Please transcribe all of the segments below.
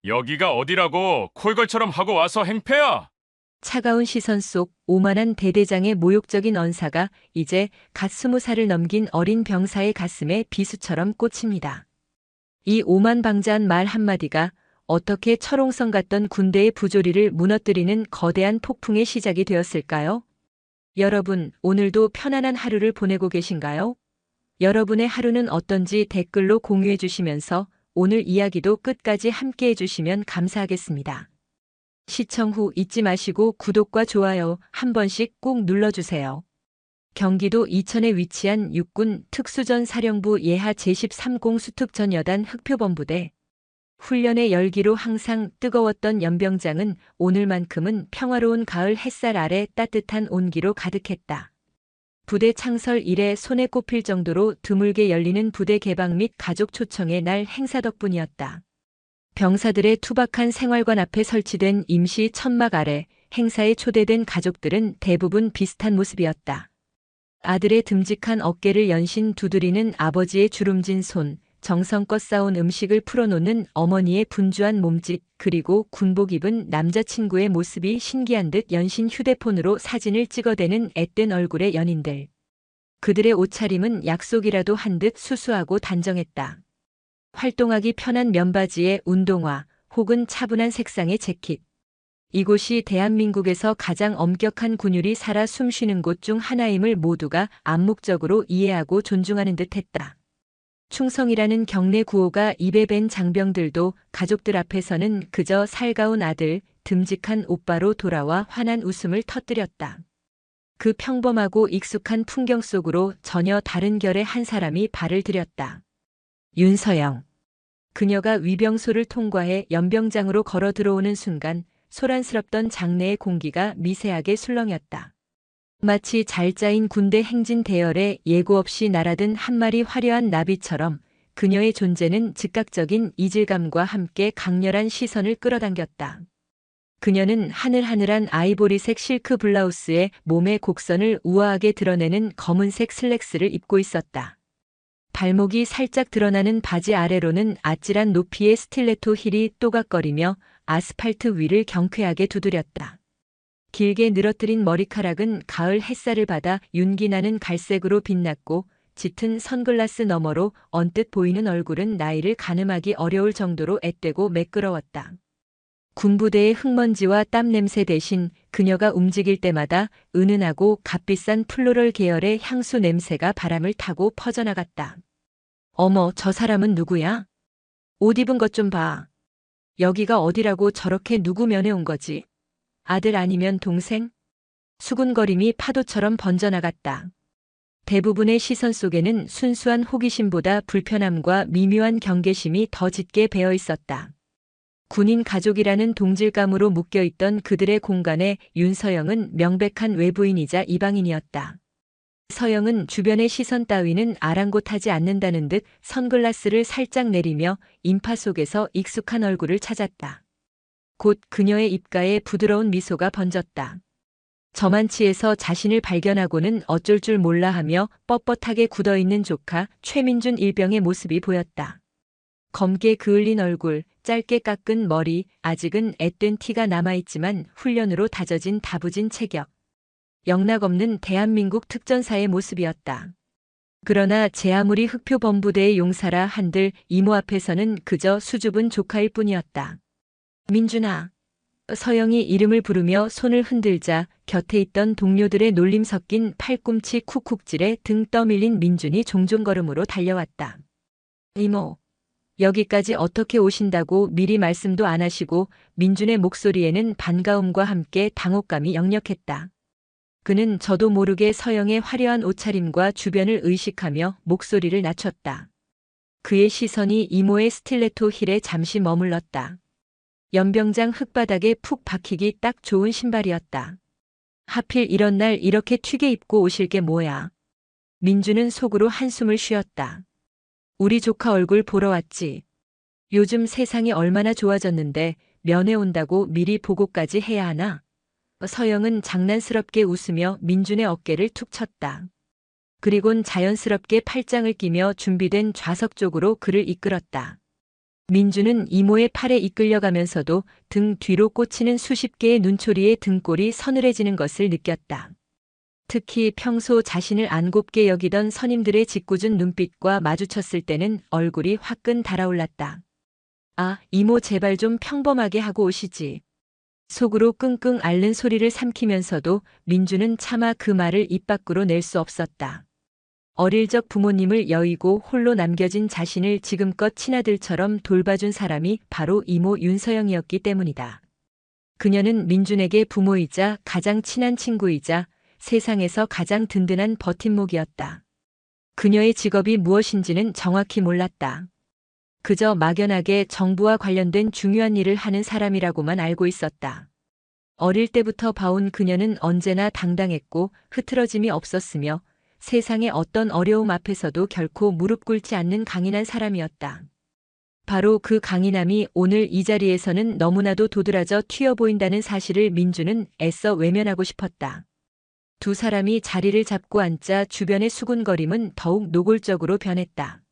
여기가 어디라고 콜걸처럼 하고 와서 행패야? 차가운 시선 속 오만한 대대장의 모욕적인 언사가 이제 갓 20살을 넘긴 어린 병사의 가슴에 비수처럼 꽂힙니다. 이 오만방자한 말 한마디가 어떻게 철옹성 같던 군대의 부조리를 무너뜨리는 거대한 폭풍의 시작이 되었을까요? 여러분, 오늘도 편안한 하루를 보내고 계신가요? 여러분의 하루는 어떤지 댓글로 공유해 주시면서 오늘 이야기도 끝까지 함께 해주시면 감사하겠습니다. 시청 후 잊지 마시고 구독과 좋아요 한 번씩 꼭 눌러주세요. 경기도 이천에 위치한 육군 특수전사령부 예하 제13공 수특전 여단 흑표본부대. 훈련의 열기로 항상 뜨거웠던 연병장은 오늘만큼은 평화로운 가을 햇살 아래 따뜻한 온기로 가득했다. 부대 창설 이래 손에 꼽힐 정도로 드물게 열리는 부대 개방 및 가족 초청의 날 행사 덕분이었다. 병사들의 투박한 생활관 앞에 설치된 임시 천막 아래 행사에 초대된 가족들은 대부분 비슷한 모습이었다. 아들의 듬직한 어깨를 연신 두드리는 아버지의 주름진 손, 정성껏 싸온 음식을 풀어놓는 어머니의 분주한 몸짓, 그리고 군복 입은 남자친구의 모습이 신기한 듯 연신 휴대폰으로 사진을 찍어대는 앳된 얼굴의 연인들. 그들의 옷차림은 약속이라도 한 듯 수수하고 단정했다. 활동하기 편한 면바지에 운동화 혹은 차분한 색상의 재킷. 이곳이 대한민국에서 가장 엄격한 군율이 살아 숨쉬는 곳 중 하나임을 모두가 암묵적으로 이해하고 존중하는 듯했다. 충성이라는 경례 구호가 입에 밴 장병들도 가족들 앞에서는 그저 살가운 아들, 듬직한 오빠로 돌아와 환한 웃음을 터뜨렸다. 그 평범하고 익숙한 풍경 속으로 전혀 다른 결의 한 사람이 발을 들였다. 윤서영. 그녀가 위병소를 통과해 연병장으로 걸어 들어오는 순간 소란스럽던 장내의 공기가 미세하게 술렁였다. 마치 잘 짜인 군대 행진 대열에 예고 없이 날아든 한 마리 화려한 나비처럼 그녀의 존재는 즉각적인 이질감과 함께 강렬한 시선을 끌어당겼다. 그녀는 하늘하늘한 아이보리색 실크 블라우스에 몸의 곡선을 우아하게 드러내는 검은색 슬랙스를 입고 있었다. 발목이 살짝 드러나는 바지 아래로는 아찔한 높이의 스틸레토 힐이 또각거리며 아스팔트 위를 경쾌하게 두드렸다. 길게 늘어뜨린 머리카락은 가을 햇살을 받아 윤기 나는 갈색으로 빛났고 짙은 선글라스 너머로 언뜻 보이는 얼굴은 나이를 가늠하기 어려울 정도로 앳되고 매끄러웠다. 군부대의 흙먼지와 땀 냄새 대신 그녀가 움직일 때마다 은은하고 값비싼 플로럴 계열의 향수 냄새가 바람을 타고 퍼져나갔다. 어머, 저 사람은 누구야? 옷 입은 것 좀 봐. 여기가 어디라고 저렇게 누구 면회 온 거지? 아들 아니면 동생? 수군거림이 파도처럼 번져나갔다. 대부분의 시선 속에는 순수한 호기심보다 불편함과 미묘한 경계심이 더 짙게 배어 있었다. 군인 가족이라는 동질감으로 묶여있던 그들의 공간에 윤서영은 명백한 외부인이자 이방인이었다. 서영은 주변의 시선 따위는 아랑곳하지 않는다는 듯 선글라스를 살짝 내리며 인파 속에서 익숙한 얼굴을 찾았다. 곧 그녀의 입가에 부드러운 미소가 번졌다. 저만치에서 자신을 발견하고는 어쩔 줄 몰라 하며 뻣뻣하게 굳어있는 조카 최민준 일병의 모습이 보였다. 검게 그을린 얼굴, 짧게 깎은 머리, 아직은 앳된 티가 남아있지만 훈련으로 다져진 다부진 체격. 영락없는 대한민국 특전사의 모습이었다. 그러나 제 아무리 흑표본부대의 용사라 한들 이모 앞에서는 그저 수줍은 조카일 뿐이었다. 민준아. 서영이 이름을 부르며 손을 흔들자 곁에 있던 동료들의 놀림 섞인 팔꿈치 쿡쿡질에 등 떠밀린 민준이 종종걸음으로 달려왔다. 이모. 여기까지 어떻게 오신다고 미리 말씀도 안 하시고 민준의 목소리에는 반가움과 함께 당혹감이 역력했다. 그는 저도 모르게 서영의 화려한 옷차림과 주변을 의식하며 목소리를 낮췄다. 그의 시선이 이모의 스틸레토 힐에 잠시 머물렀다. 연병장 흙바닥에 푹 박히기 딱 좋은 신발이었다. 하필 이런 날 이렇게 튀게 입고 오실 게 뭐야. 민주는 속으로 한숨을 쉬었다. 우리 조카 얼굴 보러 왔지. 요즘 세상이 얼마나 좋아졌는데 면회 온다고 미리 보고까지 해야 하나? 서영은 장난스럽게 웃으며 민준의 어깨를 툭 쳤다. 그리곤 자연스럽게 팔짱을 끼며 준비된 좌석 쪽으로 그를 이끌었다. 민주는 이모의 팔에 이끌려가면서도 등 뒤로 꽂히는 수십 개의 눈초리의 등골이 서늘해지는 것을 느꼈다. 특히 평소 자신을 안 곱게 여기던 선임들의 짓궂은 눈빛과 마주쳤을 때는 얼굴이 화끈 달아올랐다. 아, 이모 제발 좀 평범하게 하고 오시지. 속으로 끙끙 앓는 소리를 삼키면서도 민주는 차마 그 말을 입 밖으로 낼 수 없었다. 어릴 적 부모님을 여의고 홀로 남겨진 자신을 지금껏 친아들처럼 돌봐준 사람이 바로 이모 윤서영이었기 때문이다. 그녀는 민준에게 부모이자 가장 친한 친구이자 세상에서 가장 든든한 버팀목이었다. 그녀의 직업이 무엇인지는 정확히 몰랐다. 그저 막연하게 정부와 관련된 중요한 일을 하는 사람이라고만 알고 있었다. 어릴 때부터 봐온 그녀는 언제나 당당했고 흐트러짐이 없었으며 세상의 어떤 어려움 앞에서도 결코 무릎 꿇지 않는 강인한 사람이었다. 바로 그 강인함이 오늘 이 자리에서는 너무나도 도드라져 튀어 보인다는 사실을 민주는 애써 외면하고 싶었다. 두 사람이 자리를 잡고 앉자 주변의 수군거림은 더욱 노골적으로 변했다.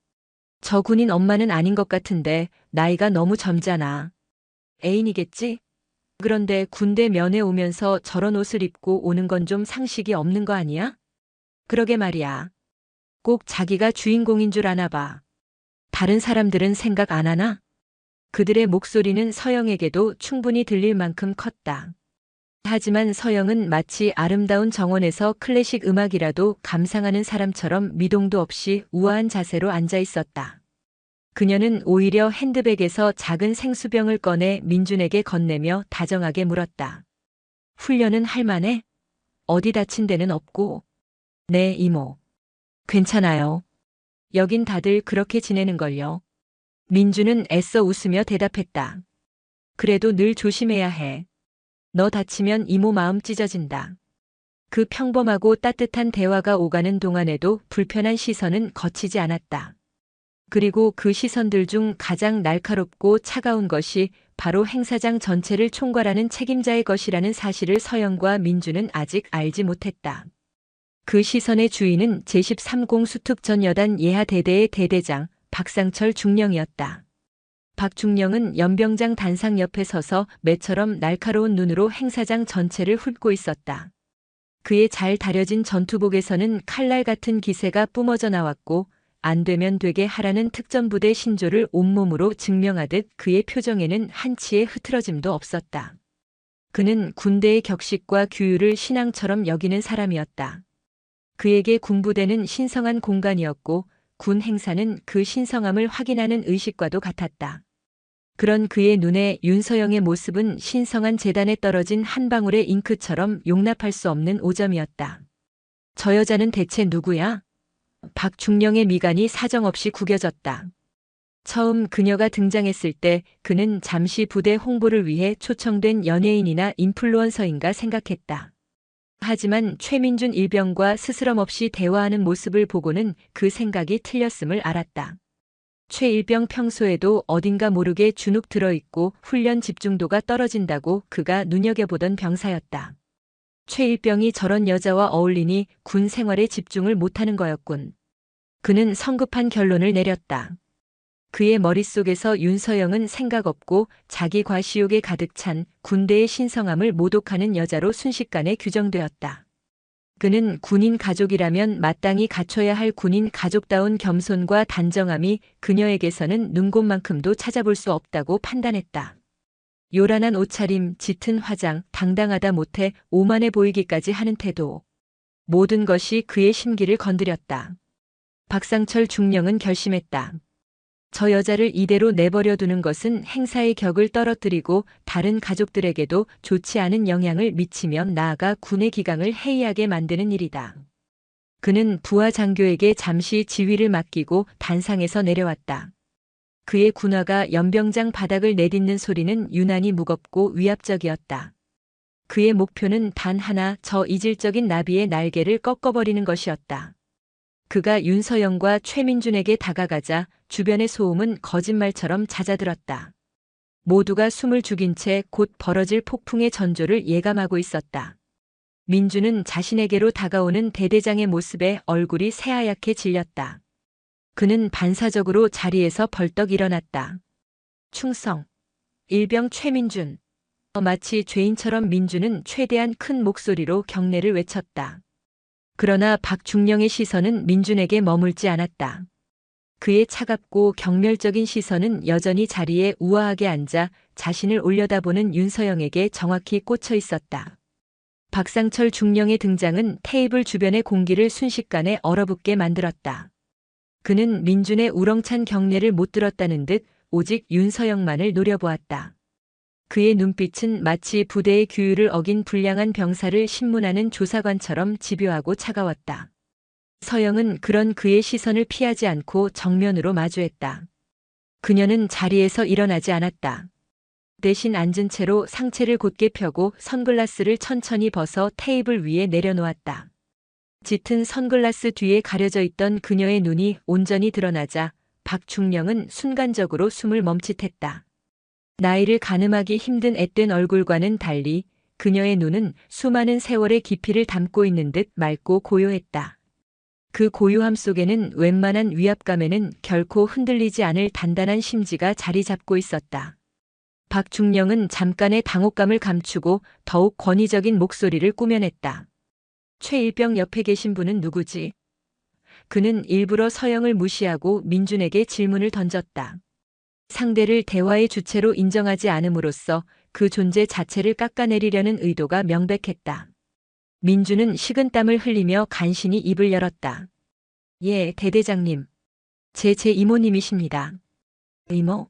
저 군인 엄마는 아닌 것 같은데 나이가 너무 젊잖아. 애인이겠지? 그런데 군대 면회 오면서 저런 옷을 입고 오는 건 좀 상식이 없는 거 아니야? 그러게 말이야. 꼭 자기가 주인공인 줄 아나 봐. 다른 사람들은 생각 안 하나? 그들의 목소리는 서영에게도 충분히 들릴 만큼 컸다. 하지만 서영은 마치 아름다운 정원에서 클래식 음악이라도 감상하는 사람처럼 미동도 없이 우아한 자세로 앉아 있었다. 그녀는 오히려 핸드백에서 작은 생수병을 꺼내 민준에게 건네며 다정하게 물었다. 훈련은 할 만해? 어디 다친 데는 없고? 네, 이모. 괜찮아요. 여긴 다들 그렇게 지내는걸요. 민주는 애써 웃으며 대답했다. 그래도 늘 조심해야 해. 너 다치면 이모 마음 찢어진다. 그 평범하고 따뜻한 대화가 오가는 동안에도 불편한 시선은 거치지 않았다. 그리고 그 시선들 중 가장 날카롭고 차가운 것이 바로 행사장 전체를 총괄하는 책임자의 것이라는 사실을 서영과 민주는 아직 알지 못했다. 그 시선의 주인은 제13공 수특전 여단 예하대대의 대대장 박상철 중령이었다. 박 중령은 연병장 단상 옆에 서서 매처럼 날카로운 눈으로 행사장 전체를 훑고 있었다. 그의 잘 다려진 전투복에서는 칼날 같은 기세가 뿜어져 나왔고 안 되면 되게 하라는 특전부대 신조를 온몸으로 증명하듯 그의 표정에는 한치의 흐트러짐도 없었다. 그는 군대의 격식과 규율을 신앙처럼 여기는 사람이었다. 그에게 군부대는 신성한 공간이었고 군 행사는 그 신성함을 확인하는 의식과도 같았다. 그런 그의 눈에 윤서영의 모습은 신성한 재단에 떨어진 한 방울의 잉크처럼 용납할 수 없는 오점이었다. 저 여자는 대체 누구야? 박중령의 미간이 사정없이 구겨졌다. 처음 그녀가 등장했을 때 그는 잠시 부대 홍보를 위해 초청된 연예인이나 인플루언서인가 생각했다. 하지만 최민준 일병과 스스럼 없이 대화하는 모습을 보고는 그 생각이 틀렸음을 알았다. 최 일병 평소에도 어딘가 모르게 주눅 들어있고 훈련 집중도가 떨어진다고 그가 눈여겨보던 병사였다. 최 일병이 저런 여자와 어울리니 군 생활에 집중을 못하는 거였군. 그는 성급한 결론을 내렸다. 그의 머릿속에서 윤서영은 생각 없고 자기 과시욕에 가득 찬 군대의 신성함을 모독하는 여자로 순식간에 규정되었다. 그는 군인 가족이라면 마땅히 갖춰야 할 군인 가족다운 겸손과 단정함이 그녀에게서는 눈곱만큼도 찾아볼 수 없다고 판단했다. 요란한 옷차림, 짙은 화장, 당당하다 못해 오만해 보이기까지 하는 태도. 모든 것이 그의 심기를 건드렸다. 박상철 중령은 결심했다. 저 여자를 이대로 내버려 두는 것은 행사의 격을 떨어뜨리고 다른 가족들에게도 좋지 않은 영향을 미치며 나아가 군의 기강을 해이하게 만드는 일이다. 그는 부하 장교에게 잠시 지휘를 맡기고 단상에서 내려왔다. 그의 군화가 연병장 바닥을 내딛는 소리는 유난히 무겁고 위압적이었다. 그의 목표는 단 하나, 저 이질적인 나비의 날개를 꺾어버리는 것이었다. 그가 윤서영과 최민준에게 다가가자 주변의 소음은 거짓말처럼 잦아들었다. 모두가 숨을 죽인 채 곧 벌어질 폭풍의 전조를 예감하고 있었다. 민준은 자신에게로 다가오는 대대장의 모습에 얼굴이 새하얗게 질렸다. 그는 반사적으로 자리에서 벌떡 일어났다. 충성. 일병 최민준. 마치 죄인처럼 민준은 최대한 큰 목소리로 경례를 외쳤다. 그러나 박중령의 시선은 민준에게 머물지 않았다. 그의 차갑고 경멸적인 시선은 여전히 자리에 우아하게 앉아 자신을 올려다보는 윤서영에게 정확히 꽂혀 있었다. 박상철 중령의 등장은 테이블 주변의 공기를 순식간에 얼어붙게 만들었다. 그는 민준의 우렁찬 경례를 못 들었다는 듯 오직 윤서영만을 노려보았다. 그의 눈빛은 마치 부대의 규율을 어긴 불량한 병사를 신문하는 조사관처럼 집요하고 차가웠다. 서영은 그런 그의 시선을 피하지 않고 정면으로 마주했다. 그녀는 자리에서 일어나지 않았다. 대신 앉은 채로 상체를 곧게 펴고 선글라스를 천천히 벗어 테이블 위에 내려놓았다. 짙은 선글라스 뒤에 가려져 있던 그녀의 눈이 온전히 드러나자 박중령은 순간적으로 숨을 멈칫했다. 나이를 가늠하기 힘든 앳된 얼굴과는 달리 그녀의 눈은 수많은 세월의 깊이를 담고 있는 듯 맑고 고요했다. 그 고요함 속에는 웬만한 위압감에는 결코 흔들리지 않을 단단한 심지가 자리 잡고 있었다. 박중령은 잠깐의 당혹감을 감추고 더욱 권위적인 목소리를 꾸며냈다. 최일병 옆에 계신 분은 누구지? 그는 일부러 서영을 무시하고 민준에게 질문을 던졌다. 상대를 대화의 주체로 인정하지 않음으로써 그 존재 자체를 깎아내리려는 의도가 명백했다. 민준은 식은땀을 흘리며 간신히 입을 열었다. 예, 대대장님. 제 이모님이십니다. 이모?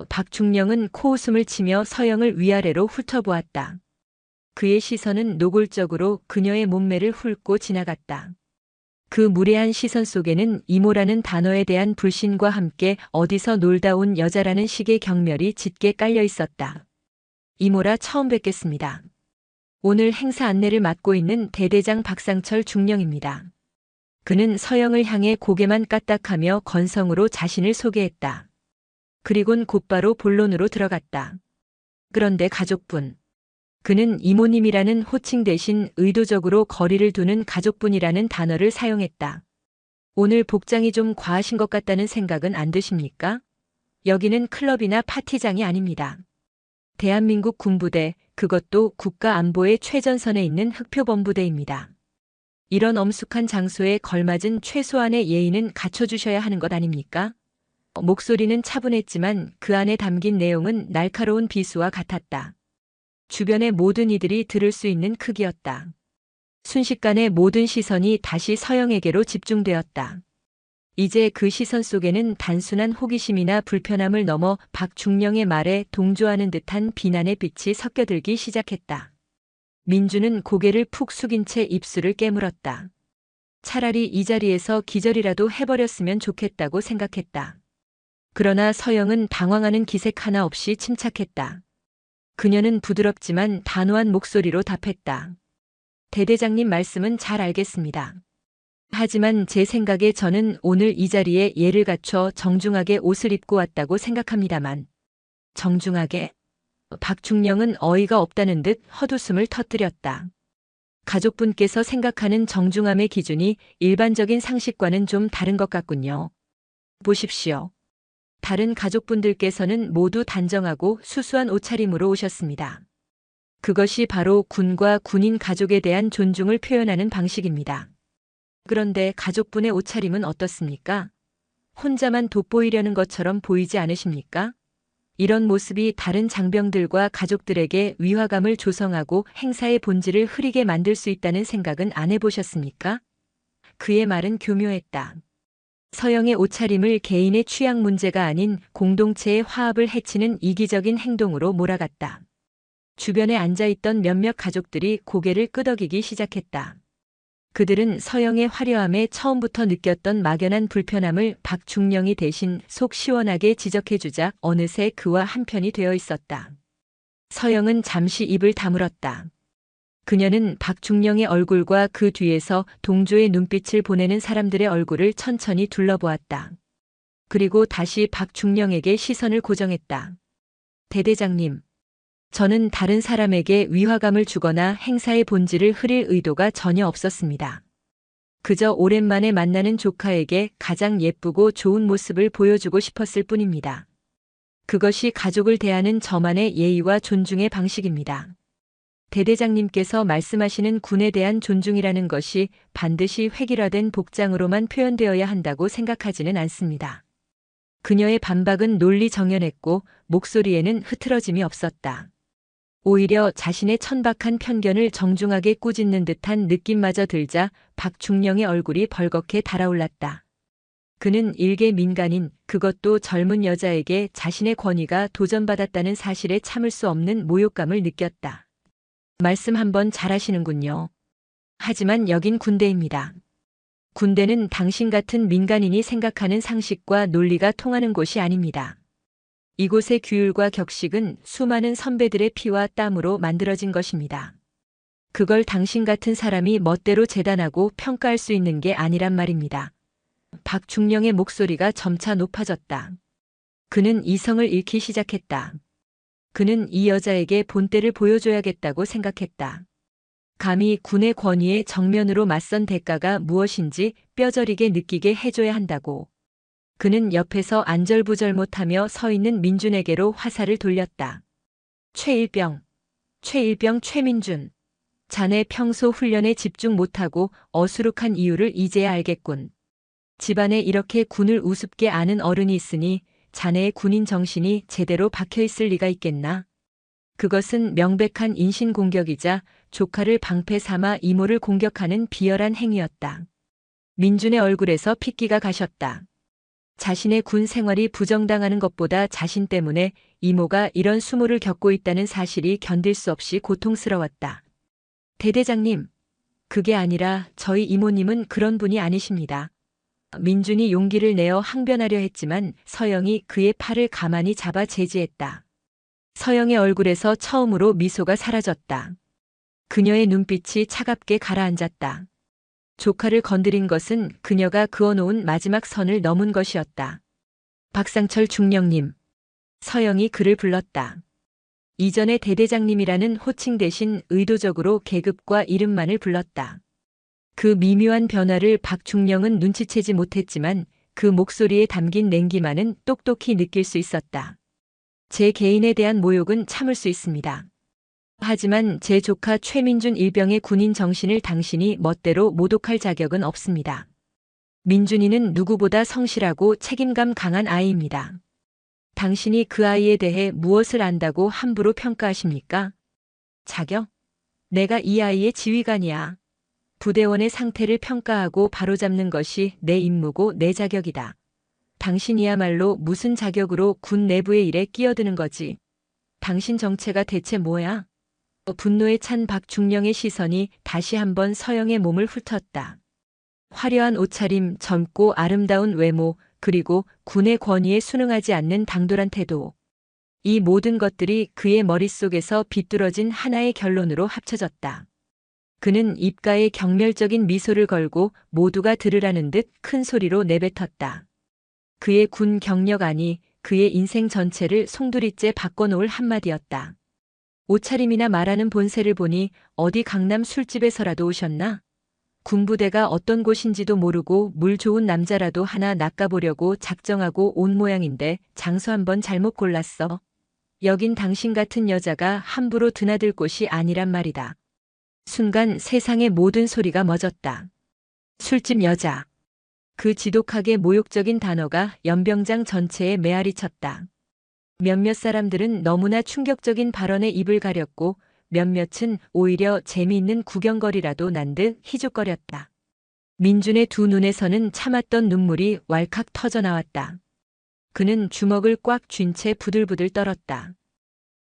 박중령은 코웃음을 치며 서영을 위아래로 훑어보았다. 그의 시선은 노골적으로 그녀의 몸매를 훑고 지나갔다. 그 무례한 시선 속에는 이모라는 단어에 대한 불신과 함께 어디서 놀다 온 여자라는 식의 경멸이 짙게 깔려 있었다. 이모라 처음 뵙겠습니다. 오늘 행사 안내를 맡고 있는 대대장 박상철 중령입니다. 그는 서영을 향해 고개만 까딱하며 건성으로 자신을 소개했다. 그리곤 곧바로 본론으로 들어갔다. 그런데 가족분. 그는 이모님이라는 호칭 대신 의도적으로 거리를 두는 가족분이라는 단어를 사용했다. 오늘 복장이 좀 과하신 것 같다는 생각은 안 드십니까? 여기는 클럽이나 파티장이 아닙니다. 대한민국 군부대, 그것도 국가 안보의 최전선에 있는 흑표본부대입니다. 이런 엄숙한 장소에 걸맞은 최소한의 예의는 갖춰주셔야 하는 것 아닙니까? 목소리는 차분했지만 그 안에 담긴 내용은 날카로운 비수와 같았다. 주변의 모든 이들이 들을 수 있는 크기였다. 순식간에 모든 시선이 다시 서영에게로 집중되었다. 이제 그 시선 속에는 단순한 호기심이나 불편함을 넘어 박중령의 말에 동조하는 듯한 비난의 빛이 섞여들기 시작했다. 민주는 고개를 푹 숙인 채 입술을 깨물었다. 차라리 이 자리에서 기절이라도 해버렸으면 좋겠다고 생각했다. 그러나 서영은 당황하는 기색 하나 없이 침착했다. 그녀는 부드럽지만 단호한 목소리로 답했다. 대대장님 말씀은 잘 알겠습니다. 하지만 제 생각에 저는 오늘 이 자리에 예를 갖춰 정중하게 옷을 입고 왔다고 생각합니다만. 정중하게? 박중령은 어이가 없다는 듯 헛웃음을 터뜨렸다. 가족분께서 생각하는 정중함의 기준이 일반적인 상식과는 좀 다른 것 같군요. 보십시오. 다른 가족분들께서는 모두 단정하고 수수한 옷차림으로 오셨습니다. 그것이 바로 군과 군인 가족에 대한 존중을 표현하는 방식입니다. 그런데 가족분의 옷차림은 어떻습니까? 혼자만 돋보이려는 것처럼 보이지 않으십니까? 이런 모습이 다른 장병들과 가족들에게 위화감을 조성하고 행사의 본질을 흐리게 만들 수 있다는 생각은 안 해보셨습니까? 그의 말은 교묘했다. 서영의 옷차림을 개인의 취향 문제가 아닌 공동체의 화합을 해치는 이기적인 행동으로 몰아갔다. 주변에 앉아있던 몇몇 가족들이 고개를 끄덕이기 시작했다. 그들은 서영의 화려함에 처음부터 느꼈던 막연한 불편함을 박중령이 대신 속 시원하게 지적해주자 어느새 그와 한편이 되어 있었다. 서영은 잠시 입을 다물었다. 그녀는 박중령의 얼굴과 그 뒤에서 동조의 눈빛을 보내는 사람들의 얼굴을 천천히 둘러보았다. 그리고 다시 박중령에게 시선을 고정했다. 대대장님, 저는 다른 사람에게 위화감을 주거나 행사의 본질을 흐릴 의도가 전혀 없었습니다. 그저 오랜만에 만나는 조카에게 가장 예쁘고 좋은 모습을 보여주고 싶었을 뿐입니다. 그것이 가족을 대하는 저만의 예의와 존중의 방식입니다. 대대장님께서 말씀하시는 군에 대한 존중이라는 것이 반드시 획일화된 복장으로만 표현되어야 한다고 생각하지는 않습니다. 그녀의 반박은 논리 정연했고 목소리에는 흐트러짐이 없었다. 오히려 자신의 천박한 편견을 정중하게 꾸짖는 듯한 느낌마저 들자 박중령의 얼굴이 벌겋게 달아올랐다. 그는 일개 민간인, 그것도 젊은 여자에게 자신의 권위가 도전받았다는 사실에 참을 수 없는 모욕감을 느꼈다. 말씀 한번 잘하시는군요. 하지만 여긴 군대입니다. 군대는 당신 같은 민간인이 생각하는 상식과 논리가 통하는 곳이 아닙니다. 이곳의 규율과 격식은 수많은 선배들의 피와 땀으로 만들어진 것입니다. 그걸 당신 같은 사람이 멋대로 재단하고 평가할 수 있는 게 아니란 말입니다. 박중령의 목소리가 점차 높아졌다. 그는 이성을 잃기 시작했다. 그는 이 여자에게 본때를 보여줘야겠다고 생각했다. 감히 군의 권위에 정면으로 맞선 대가가 무엇인지 뼈저리게 느끼게 해줘야 한다고. 그는 옆에서 안절부절 못하며 서 있는 민준에게로 화살을 돌렸다. 최일병 최민준. 자네 평소 훈련에 집중 못하고 어수룩한 이유를 이제야 알겠군. 집안에 이렇게 군을 우습게 아는 어른이 있으니 자네의 군인 정신이 제대로 박혀있을 리가 있겠나? 그것은 명백한 인신공격이자 조카를 방패 삼아 이모를 공격하는 비열한 행위였다. 민준의 얼굴에서 핏기가 가셨다. 자신의 군 생활이 부정당하는 것보다 자신 때문에 이모가 이런 수모를 겪고 있다는 사실이 견딜 수 없이 고통스러웠다. 대대장님, 그게 아니라 저희 이모님은 그런 분이 아니십니다. 민준이 용기를 내어 항변하려 했지만 서영이 그의 팔을 가만히 잡아 제지했다. 서영의 얼굴에서 처음으로 미소가 사라졌다. 그녀의 눈빛이 차갑게 가라앉았다. 조카를 건드린 것은 그녀가 그어놓은 마지막 선을 넘은 것이었다. 박상철 중령님. 서영이 그를 불렀다. 이전의 대대장님이라는 호칭 대신 의도적으로 계급과 이름만을 불렀다. 그 미묘한 변화를 박중령은 눈치채지 못했지만 그 목소리에 담긴 냉기만은 똑똑히 느낄 수 있었다. 제 개인에 대한 모욕은 참을 수 있습니다. 하지만 제 조카 최민준 일병의 군인 정신을 당신이 멋대로 모독할 자격은 없습니다. 민준이는 누구보다 성실하고 책임감 강한 아이입니다. 당신이 그 아이에 대해 무엇을 안다고 함부로 평가하십니까? 자격? 내가 이 아이의 지휘관이야. 부대원의 상태를 평가하고 바로잡는 것이 내 임무고 내 자격이다. 당신이야말로 무슨 자격으로 군 내부의 일에 끼어드는 거지? 당신 정체가 대체 뭐야? 분노에 찬 박중령의 시선이 다시 한번 서영의 몸을 훑었다. 화려한 옷차림, 젊고 아름다운 외모, 그리고 군의 권위에 순응하지 않는 당돌한 태도. 이 모든 것들이 그의 머릿속에서 비뚤어진 하나의 결론으로 합쳐졌다. 그는 입가에 경멸적인 미소를 걸고 모두가 들으라는 듯 큰 소리로 내뱉었다. 그의 군 경력 아니 그의 인생 전체를 송두리째 바꿔놓을 한마디였다. 옷차림이나 말하는 본세를 보니 어디 강남 술집에서라도 오셨나? 군부대가 어떤 곳인지도 모르고 물 좋은 남자라도 하나 낚아보려고 작정하고 온 모양인데 장소 한번 잘못 골랐어. 여긴 당신 같은 여자가 함부로 드나들 곳이 아니란 말이다. 순간 세상의 모든 소리가 멎었다. 술집 여자. 그 지독하게 모욕적인 단어가 연병장 전체에 메아리 쳤다. 몇몇 사람들은 너무나 충격적인 발언에 입을 가렸고 몇몇은 오히려 재미있는 구경거리라도 난 듯 희죽거렸다. 민준의 두 눈에서는 참았던 눈물이 왈칵 터져나왔다. 그는 주먹을 꽉 쥔 채 부들부들 떨었다.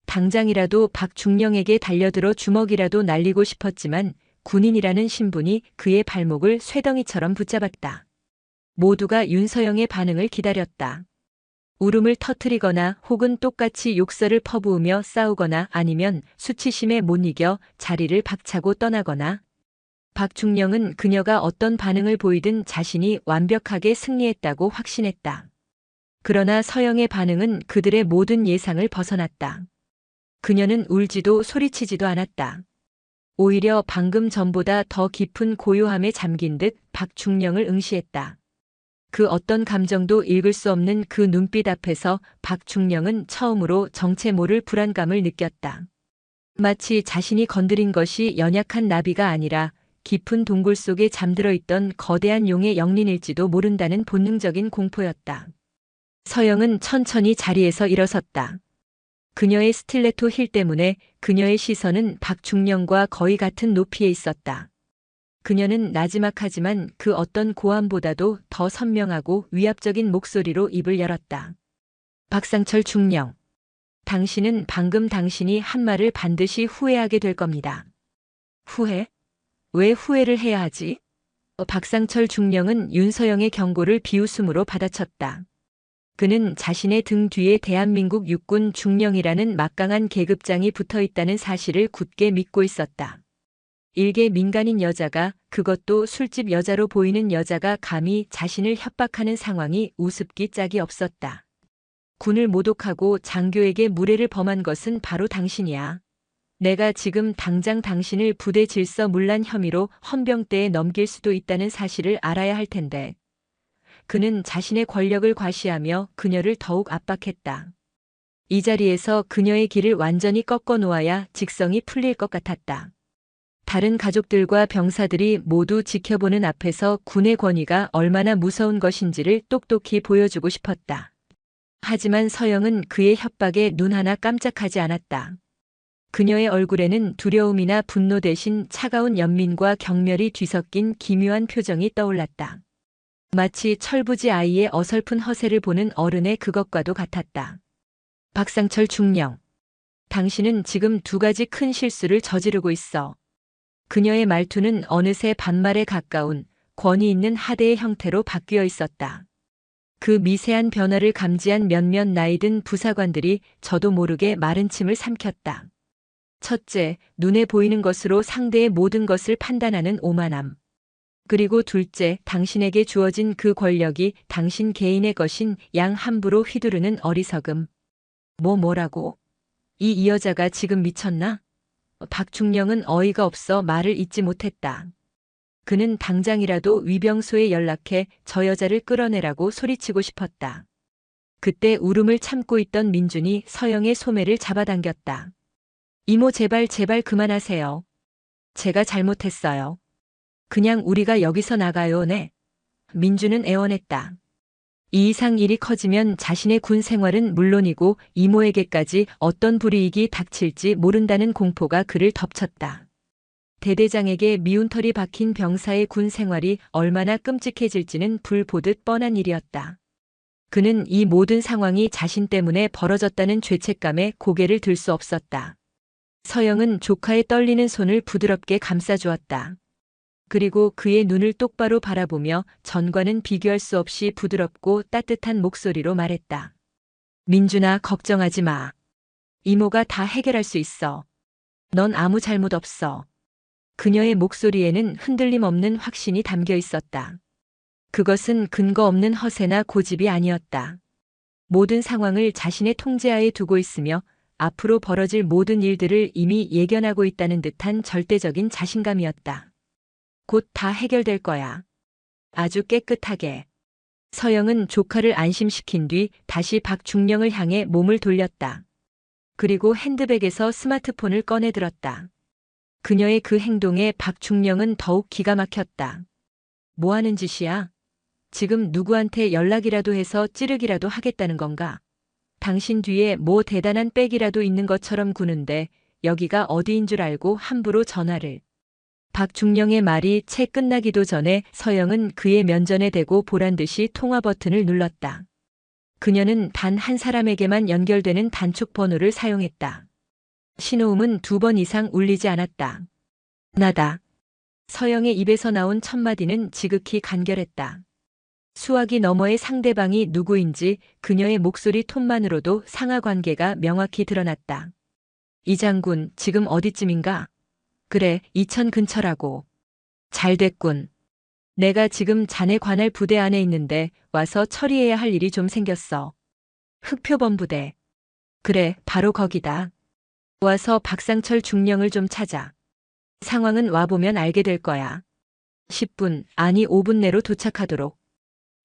당장이라도 박중령에게 달려들어 주먹이라도 날리고 싶었지만 군인이라는 신분이 그의 발목을 쇠덩이처럼 붙잡았다. 모두가 윤서영의 반응을 기다렸다. 울음을 터뜨리거나 혹은 똑같이 욕설을 퍼부으며 싸우거나 아니면 수치심에 못 이겨 자리를 박차고 떠나거나. 박중령은 그녀가 어떤 반응을 보이든 자신이 완벽하게 승리했다고 확신했다. 그러나 서영의 반응은 그들의 모든 예상을 벗어났다. 그녀는 울지도 소리치지도 않았다. 오히려 방금 전보다 더 깊은 고요함에 잠긴 듯 박중령을 응시했다. 그 어떤 감정도 읽을 수 없는 그 눈빛 앞에서 박중령은 처음으로 정체 모를 불안감을 느꼈다. 마치 자신이 건드린 것이 연약한 나비가 아니라 깊은 동굴 속에 잠들어 있던 거대한 용의 영린일지도 모른다는 본능적인 공포였다. 서영은 천천히 자리에서 일어섰다. 그녀의 스틸레토 힐 때문에 그녀의 시선은 박중령과 거의 같은 높이에 있었다. 그녀는 나지막하지만 그 어떤 고함보다도 더 선명하고 위압적인 목소리로 입을 열었다. 박상철 중령. 당신은 방금 당신이 한 말을 반드시 후회하게 될 겁니다. 후회? 왜 후회를 해야 하지? 박상철 중령은 윤서영의 경고를 비웃음으로 받아쳤다. 그는 자신의 등 뒤에 대한민국 육군 중령이라는 막강한 계급장이 붙어 있다는 사실을 굳게 믿고 있었다. 일개 민간인 여자가, 그것도 술집 여자로 보이는 여자가 감히 자신을 협박하는 상황이 우습기 짝이 없었다. 군을 모독하고 장교에게 무례를 범한 것은 바로 당신이야. 내가 지금 당장 당신을 부대 질서 문란 혐의로 헌병대에 넘길 수도 있다는 사실을 알아야 할 텐데. 그는 자신의 권력을 과시하며 그녀를 더욱 압박했다. 이 자리에서 그녀의 길을 완전히 꺾어 놓아야 직성이 풀릴 것 같았다. 다른 가족들과 병사들이 모두 지켜보는 앞에서 군의 권위가 얼마나 무서운 것인지를 똑똑히 보여주고 싶었다. 하지만 서영은 그의 협박에 눈 하나 깜짝하지 않았다. 그녀의 얼굴에는 두려움이나 분노 대신 차가운 연민과 경멸이 뒤섞인 기묘한 표정이 떠올랐다. 마치 철부지 아이의 어설픈 허세를 보는 어른의 그것과도 같았다. 박상철 중령. 당신은 지금 두 가지 큰 실수를 저지르고 있어. 그녀의 말투는 어느새 반말에 가까운 권위 있는 하대의 형태로 바뀌어 있었다. 그 미세한 변화를 감지한 몇몇 나이든 부사관들이 저도 모르게 마른 침을 삼켰다. 첫째, 눈에 보이는 것으로 상대의 모든 것을 판단하는 오만함. 그리고 둘째, 당신에게 주어진 그 권력이 당신 개인의 것인 양 함부로 휘두르는 어리석음. 뭐라고? 이 여자가 지금 미쳤나? 박중령은 어이가 없어 말을 잇지 못했다. 그는 당장이라도 위병소에 연락해 저 여자를 끌어내라고 소리치고 싶었다. 그때 울음을 참고 있던 민준이 서영의 소매를 잡아당겼다. 이모 제발 그만하세요. 제가 잘못했어요. 그냥 우리가 여기서 나가요, 네. 민준은 애원했다. 이 이상 일이 커지면 자신의 군 생활은 물론이고 이모에게까지 어떤 불이익이 닥칠지 모른다는 공포가 그를 덮쳤다. 대대장에게 미운 털이 박힌 병사의 군 생활이 얼마나 끔찍해질지는 불 보듯 뻔한 일이었다. 그는 이 모든 상황이 자신 때문에 벌어졌다는 죄책감에 고개를 들 수 없었다. 서영은 조카의 떨리는 손을 부드럽게 감싸주었다. 그리고 그의 눈을 똑바로 바라보며 전과는 비교할 수 없이 부드럽고 따뜻한 목소리로 말했다. 민준아, 걱정하지 마. 이모가 다 해결할 수 있어. 넌 아무 잘못 없어. 그녀의 목소리에는 흔들림 없는 확신이 담겨 있었다. 그것은 근거 없는 허세나 고집이 아니었다. 모든 상황을 자신의 통제하에 두고 있으며 앞으로 벌어질 모든 일들을 이미 예견하고 있다는 듯한 절대적인 자신감이었다. 곧 다 해결될 거야. 아주 깨끗하게. 서영은 조카를 안심시킨 뒤 다시 박중령을 향해 몸을 돌렸다. 그리고 핸드백에서 스마트폰을 꺼내 들었다. 그녀의 그 행동에 박중령은 더욱 기가 막혔다. 뭐 하는 짓이야? 지금 누구한테 연락이라도 해서 찌르기라도 하겠다는 건가? 당신 뒤에 뭐 대단한 백이라도 있는 것처럼 구는데 여기가 어디인 줄 알고 함부로 전화를. 박중령의 말이 채 끝나기도 전에 서영은 그의 면전에 대고 보란듯이 통화 버튼을 눌렀다. 그녀는 단 한 사람에게만 연결되는 단축 번호를 사용했다. 신호음은 2번 이상 울리지 않았다. 나다. 서영의 입에서 나온 첫 마디는 지극히 간결했다. 수화기 너머의 상대방이 누구인지 그녀의 목소리 톤만으로도 상하 관계가 명확히 드러났다. 이 장군, 지금 어디쯤인가? 그래, 이천 근처라고. 잘 됐군. 내가 지금 자네 관할 부대 안에 있는데 와서 처리해야 할 일이 좀 생겼어. 흑표본부대. 그래, 바로 거기다. 와서 박상철 중령을 좀 찾아. 상황은 와보면 알게 될 거야. 10분, 아니 5분 내로 도착하도록.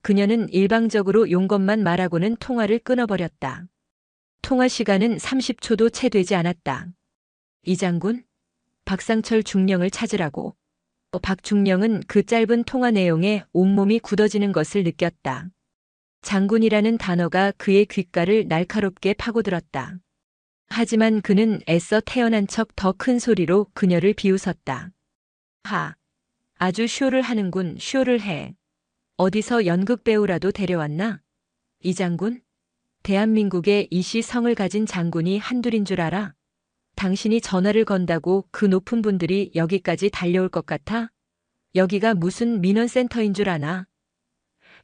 그녀는 일방적으로 용건만 말하고는 통화를 끊어버렸다. 통화 시간은 30초도 채 되지 않았다. 이 장군? 박상철 중령을 찾으라고. 박중령은 그 짧은 통화 내용에 온몸이 굳어지는 것을 느꼈다. 장군이라는 단어가 그의 귓가를 날카롭게 파고들었다. 하지만 그는 애써 태어난 척 더 큰 소리로 그녀를 비웃었다. 아주 쇼를 하는군. 쇼를 해. 어디서 연극 배우라도 데려왔나? 이 장군? 대한민국의 이시성을 가진 장군이 한둘인 줄 알아? 당신이 전화를 건다고 그 높은 분들이 여기까지 달려올 것 같아? 여기가 무슨 민원센터인 줄 아나?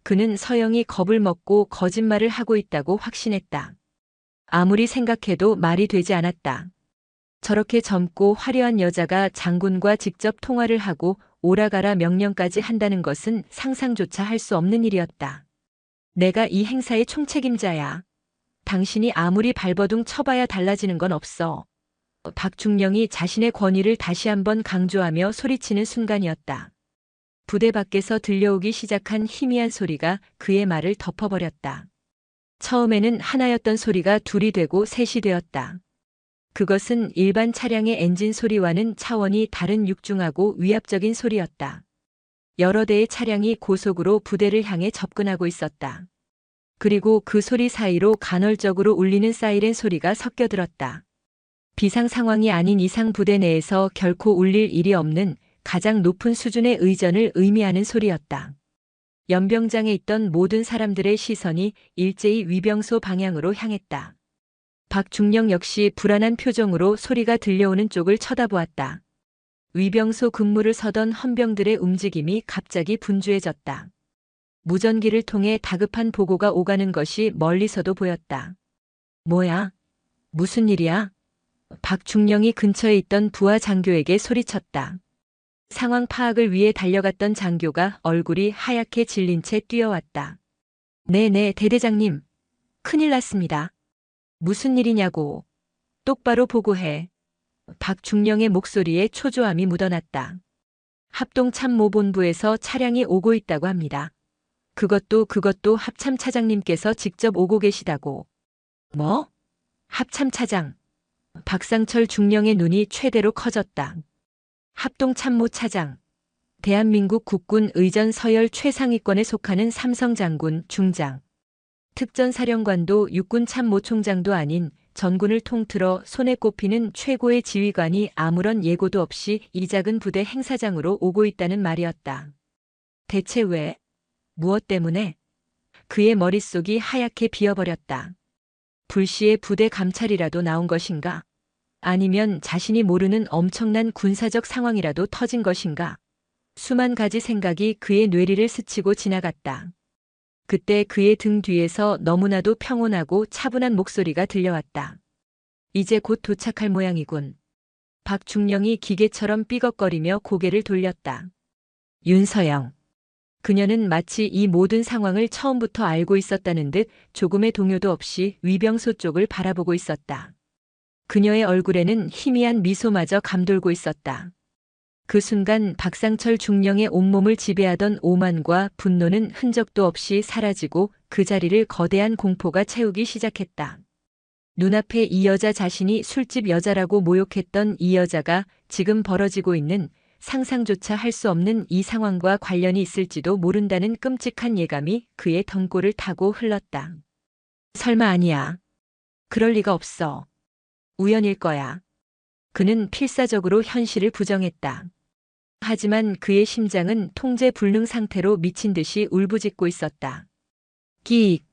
그는 서영이 겁을 먹고 거짓말을 하고 있다고 확신했다. 아무리 생각해도 말이 되지 않았다. 저렇게 젊고 화려한 여자가 장군과 직접 통화를 하고 오라가라 명령까지 한다는 것은 상상조차 할 수 없는 일이었다. 내가 이 행사의 총책임자야. 당신이 아무리 발버둥 쳐봐야 달라지는 건 없어. 박중령이 자신의 권위를 다시 한번 강조하며 소리치는 순간이었다. 부대 밖에서 들려오기 시작한 희미한 소리가 그의 말을 덮어버렸다. 처음에는 하나였던 소리가 둘이 되고 셋이 되었다. 그것은 일반 차량의 엔진 소리와는 차원이 다른 육중하고 위압적인 소리였다. 여러 대의 차량이 고속으로 부대를 향해 접근하고 있었다. 그리고 그 소리 사이로 간헐적으로 울리는 사이렌 소리가 섞여들었다. 비상 상황이 아닌 이상 부대 내에서 결코 울릴 일이 없는 가장 높은 수준의 의전을 의미하는 소리였다. 연병장에 있던 모든 사람들의 시선이 일제히 위병소 방향으로 향했다. 박중령 역시 불안한 표정으로 소리가 들려오는 쪽을 쳐다보았다. 위병소 근무를 서던 헌병들의 움직임이 갑자기 분주해졌다. 무전기를 통해 다급한 보고가 오가는 것이 멀리서도 보였다. 뭐야? 무슨 일이야? 박중령이 근처에 있던 부하 장교에게 소리쳤다. 상황 파악을 위해 달려갔던 장교가 얼굴이 하얗게 질린 채 뛰어왔다. 네네, 대대장님. 큰일 났습니다. 무슨 일이냐고. 똑바로 보고해. 박중령의 목소리에 초조함이 묻어났다. 합동참모본부에서 차량이 오고 있다고 합니다. 그것도 합참차장님께서 직접 오고 계시다고. 뭐? 합참차장. 박상철 중령의 눈이 최대로 커졌다. 합동참모차장. 대한민국 국군 의전 서열 최상위권에 속하는 삼성장군 중장. 특전사령관도 육군 참모총장도 아닌 전군을 통틀어 손에 꼽히는 최고의 지휘관이 아무런 예고도 없이 이 작은 부대 행사장으로 오고 있다는 말이었다. 대체 왜? 무엇 때문에? 그의 머릿속이 하얗게 비어버렸다. 불시에 부대 감찰이라도 나온 것인가? 아니면 자신이 모르는 엄청난 군사적 상황이라도 터진 것인가? 수만 가지 생각이 그의 뇌리를 스치고 지나갔다. 그때 그의 등 뒤에서 너무나도 평온하고 차분한 목소리가 들려왔다. 이제 곧 도착할 모양이군. 박중령이 기계처럼 삐걱거리며 고개를 돌렸다. 윤서영. 그녀는 마치 이 모든 상황을 처음부터 알고 있었다는 듯 조금의 동요도 없이 위병소 쪽을 바라보고 있었다. 그녀의 얼굴에는 희미한 미소마저 감돌고 있었다. 그 순간 박상철 중령의 온몸을 지배하던 오만과 분노는 흔적도 없이 사라지고 그 자리를 거대한 공포가 채우기 시작했다. 눈앞에 이 여자 자신이 술집 여자라고 모욕했던 이 여자가 지금 벌어지고 있는 상상조차 할 수 없는 이 상황과 관련이 있을지도 모른다는 끔찍한 예감이 그의 덩골을 타고 흘렀다. 설마 아니야. 그럴 리가 없어. 우연일 거야. 그는 필사적으로 현실을 부정했다. 하지만 그의 심장은 통제 불능 상태로 미친 듯이 울부짖고 있었다. 끼익.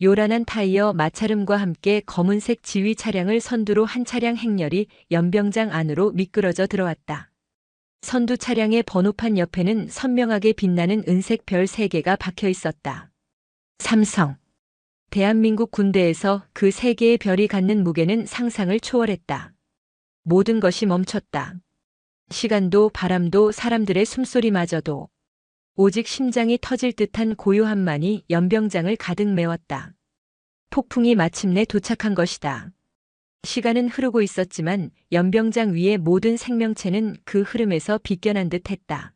요란한 타이어 마찰음과 함께 검은색 지휘 차량을 선두로 한 차량 행렬이 연병장 안으로 미끄러져 들어왔다. 선두 차량의 번호판 옆에는 선명하게 빛나는 은색 별 3개가 박혀 있었다. 삼성. 대한민국 군대에서 그 3개의 별이 갖는 무게는 상상을 초월했다. 모든 것이 멈췄다. 시간도 바람도 사람들의 숨소리마저도. 오직 심장이 터질 듯한 고요함만이 연병장을 가득 메웠다. 폭풍이 마침내 도착한 것이다. 시간은 흐르고 있었지만 연병장 위의 모든 생명체는 그 흐름에서 비껴난 듯 했다.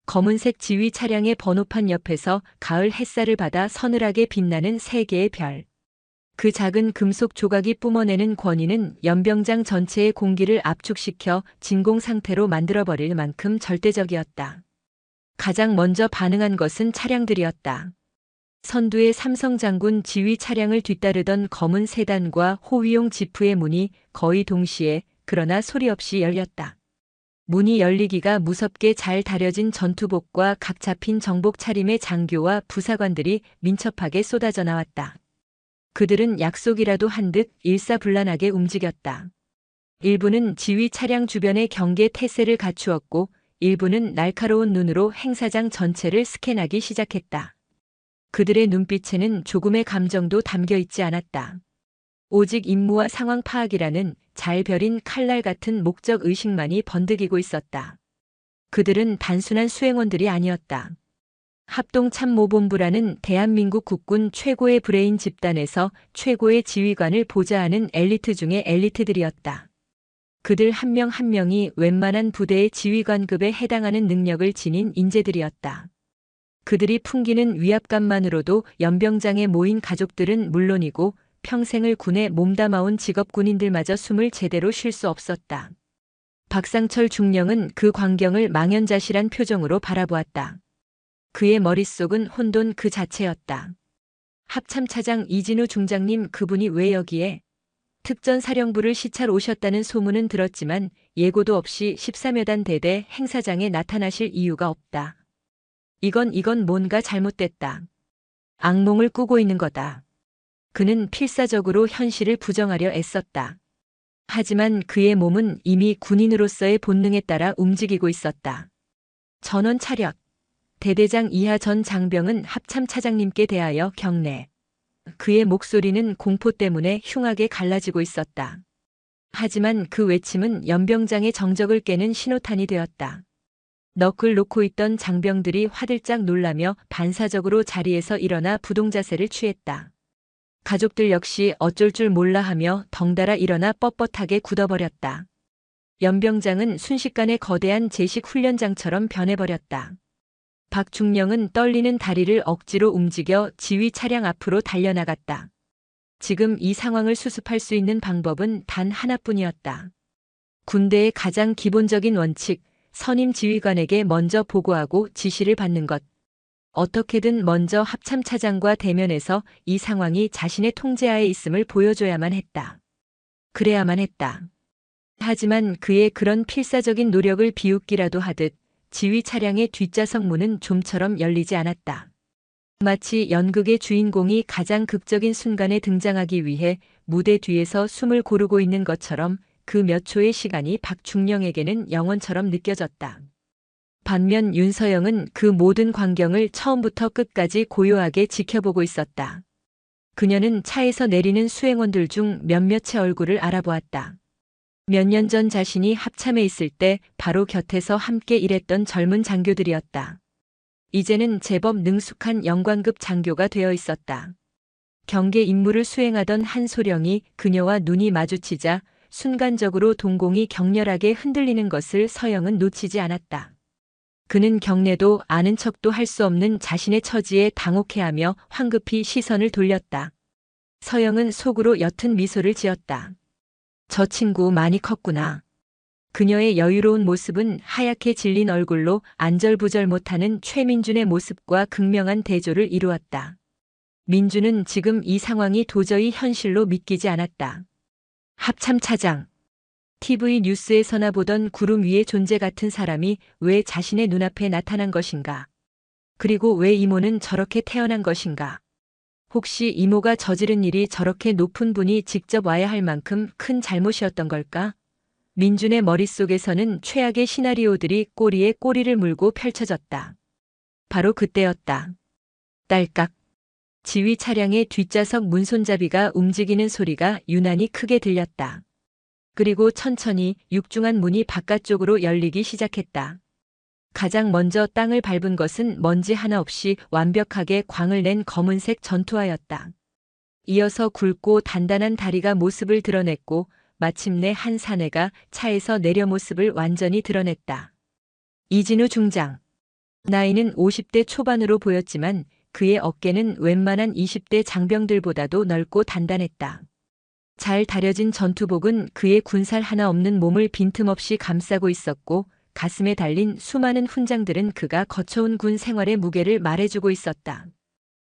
검은색 지휘 차량의 번호판 옆에서 가을 햇살을 받아 서늘하게 빛나는 세 개의 별. 그 작은 금속 조각이 뿜어내는 권위는 연병장 전체의 공기를 압축시켜 진공 상태로 만들어버릴 만큼 절대적이었다. 가장 먼저 반응한 것은 차량들이었다. 선두의 삼성 장군 지휘 차량을 뒤따르던 검은 세단과 호위용 지프의 문이 거의 동시에 그러나 소리 없이 열렸다. 문이 열리기가 무섭게 잘 다려진 전투복과 각 잡힌 정복 차림의 장교와 부사관들이 민첩하게 쏟아져 나왔다. 그들은 약속이라도 한 듯 일사불란하게 움직였다. 일부는 지휘 차량 주변의 경계 태세를 갖추었고 일부는 날카로운 눈으로 행사장 전체를 스캔하기 시작했다. 그들의 눈빛에는 조금의 감정도 담겨 있지 않았다. 오직 임무와 상황 파악이라는 잘 벼린 칼날 같은 목적 의식만이 번득이고 있었다. 그들은 단순한 수행원들이 아니었다. 합동참모본부라는 대한민국 국군 최고의 브레인 집단에서 최고의 지휘관을 보좌하는 엘리트 중의 엘리트들이었다. 그들 한 명 한 명이 웬만한 부대의 지휘관급에 해당하는 능력을 지닌 인재들이었다. 그들이 풍기는 위압감만으로도 연병장에 모인 가족들은 물론이고 평생을 군에 몸담아온 직업 군인들마저 숨을 제대로 쉴 수 없었다. 박상철 중령은 그 광경을 망연자실한 표정으로 바라보았다. 그의 머릿속은 혼돈 그 자체였다. 합참차장 이진우 중장님, 그분이 왜 여기에? 특전사령부를 시찰 오셨다는 소문은 들었지만 예고도 없이 13여 단 대대 행사장에 나타나실 이유가 없다. 이건 뭔가 잘못됐다. 악몽을 꾸고 있는 거다. 그는 필사적으로 현실을 부정하려 애썼다. 하지만 그의 몸은 이미 군인으로서의 본능에 따라 움직이고 있었다. 전원 차렷. 대대장 이하 전 장병은 합참 차장님께 대하여 경례. 그의 목소리는 공포 때문에 흉하게 갈라지고 있었다. 하지만 그 외침은 연병장의 정적을 깨는 신호탄이 되었다. 넋을 놓고 있던 장병들이 화들짝 놀라며 반사적으로 자리에서 일어나 부동자세를 취했다. 가족들 역시 어쩔 줄 몰라 하며 덩달아 일어나 뻣뻣하게 굳어버렸다. 연병장은 순식간에 거대한 제식 훈련장처럼 변해버렸다. 박중령은 떨리는 다리를 억지로 움직여 지휘 차량 앞으로 달려나갔다. 지금 이 상황을 수습할 수 있는 방법은 단 하나뿐이었다. 군대의 가장 기본적인 원칙, 선임 지휘관에게 먼저 보고하고 지시를 받는 것. 어떻게든 먼저 합참차장과 대면해서 이 상황이 자신의 통제하에 있음을 보여줘야만 했다. 그래야만 했다. 하지만 그의 그런 필사적인 노력을 비웃기라도 하듯 지휘 차량의 뒷좌석 문은 좀처럼 열리지 않았다. 마치 연극의 주인공이 가장 극적인 순간에 등장하기 위해 무대 뒤에서 숨을 고르고 있는 것처럼 그 몇 초의 시간이 박중령에게는 영원처럼 느껴졌다. 반면 윤서영은 그 모든 광경을 처음부터 끝까지 고요하게 지켜보고 있었다. 그녀는 차에서 내리는 수행원들 중 몇몇의 얼굴을 알아보았다. 몇 년 전 자신이 합참에 있을 때 바로 곁에서 함께 일했던 젊은 장교들이었다. 이제는 제법 능숙한 영관급 장교가 되어 있었다. 경계 임무를 수행하던 한소령이 그녀와 눈이 마주치자 순간적으로 동공이 격렬하게 흔들리는 것을 서영은 놓치지 않았다. 그는 경례도 아는 척도 할 수 없는 자신의 처지에 당혹해하며 황급히 시선을 돌렸다. 서영은 속으로 옅은 미소를 지었다. 저 친구 많이 컸구나. 그녀의 여유로운 모습은 하얗게 질린 얼굴로 안절부절 못하는 최민준의 모습과 극명한 대조를 이루었다. 민준은 지금 이 상황이 도저히 현실로 믿기지 않았다. 합참차장. TV 뉴스에서나 보던 구름 위의 존재 같은 사람이 왜 자신의 눈앞에 나타난 것인가? 그리고 왜 이모는 저렇게 태어난 것인가? 혹시 이모가 저지른 일이 저렇게 높은 분이 직접 와야 할 만큼 큰 잘못이었던 걸까? 민준의 머릿속에서는 최악의 시나리오들이 꼬리에 꼬리를 물고 펼쳐졌다. 바로 그때였다. 딸깍. 지휘 차량의 뒷좌석 문손잡이가 움직이는 소리가 유난히 크게 들렸다. 그리고 천천히 육중한 문이 바깥쪽으로 열리기 시작했다. 가장 먼저 땅을 밟은 것은 먼지 하나 없이 완벽하게 광을 낸 검은색 전투화였다. 이어서 굵고 단단한 다리가 모습을 드러냈고 마침내 한 사내가 차에서 내려 모습을 완전히 드러냈다. 이진우 중장. 나이는 50대 초반으로 보였지만 그의 어깨는 웬만한 20대 장병들보다도 넓고 단단했다. 잘 다려진 전투복은 그의 군살 하나 없는 몸을 빈틈없이 감싸고 있었고 가슴에 달린 수많은 훈장들은 그가 거쳐온 군 생활의 무게를 말해주고 있었다.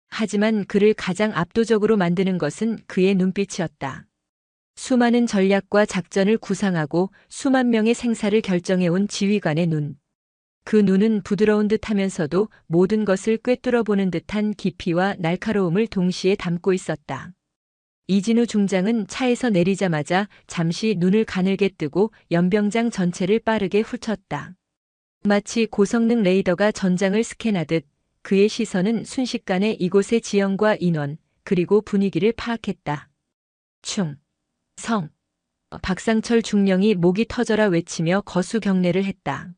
하지만 그를 가장 압도적으로 만드는 것은 그의 눈빛이었다. 수많은 전략과 작전을 구상하고 수만 명의 생사를 결정해온 지휘관의 눈. 그 눈은 부드러운 듯 하면서도 모든 것을 꿰뚫어 보는 듯한 깊이와 날카로움을 동시에 담고 있었다. 이진우 중장은 차에서 내리자마자 잠시 눈을 가늘게 뜨고 연병장 전체를 빠르게 훑었다. 마치 고성능 레이더가 전장을 스캔하듯 그의 시선은 순식간에 이곳의 지형과 인원, 그리고 분위기를 파악했다. 충, 성, 박상철 중령이 목이 터져라 외치며 거수 경례를 했다.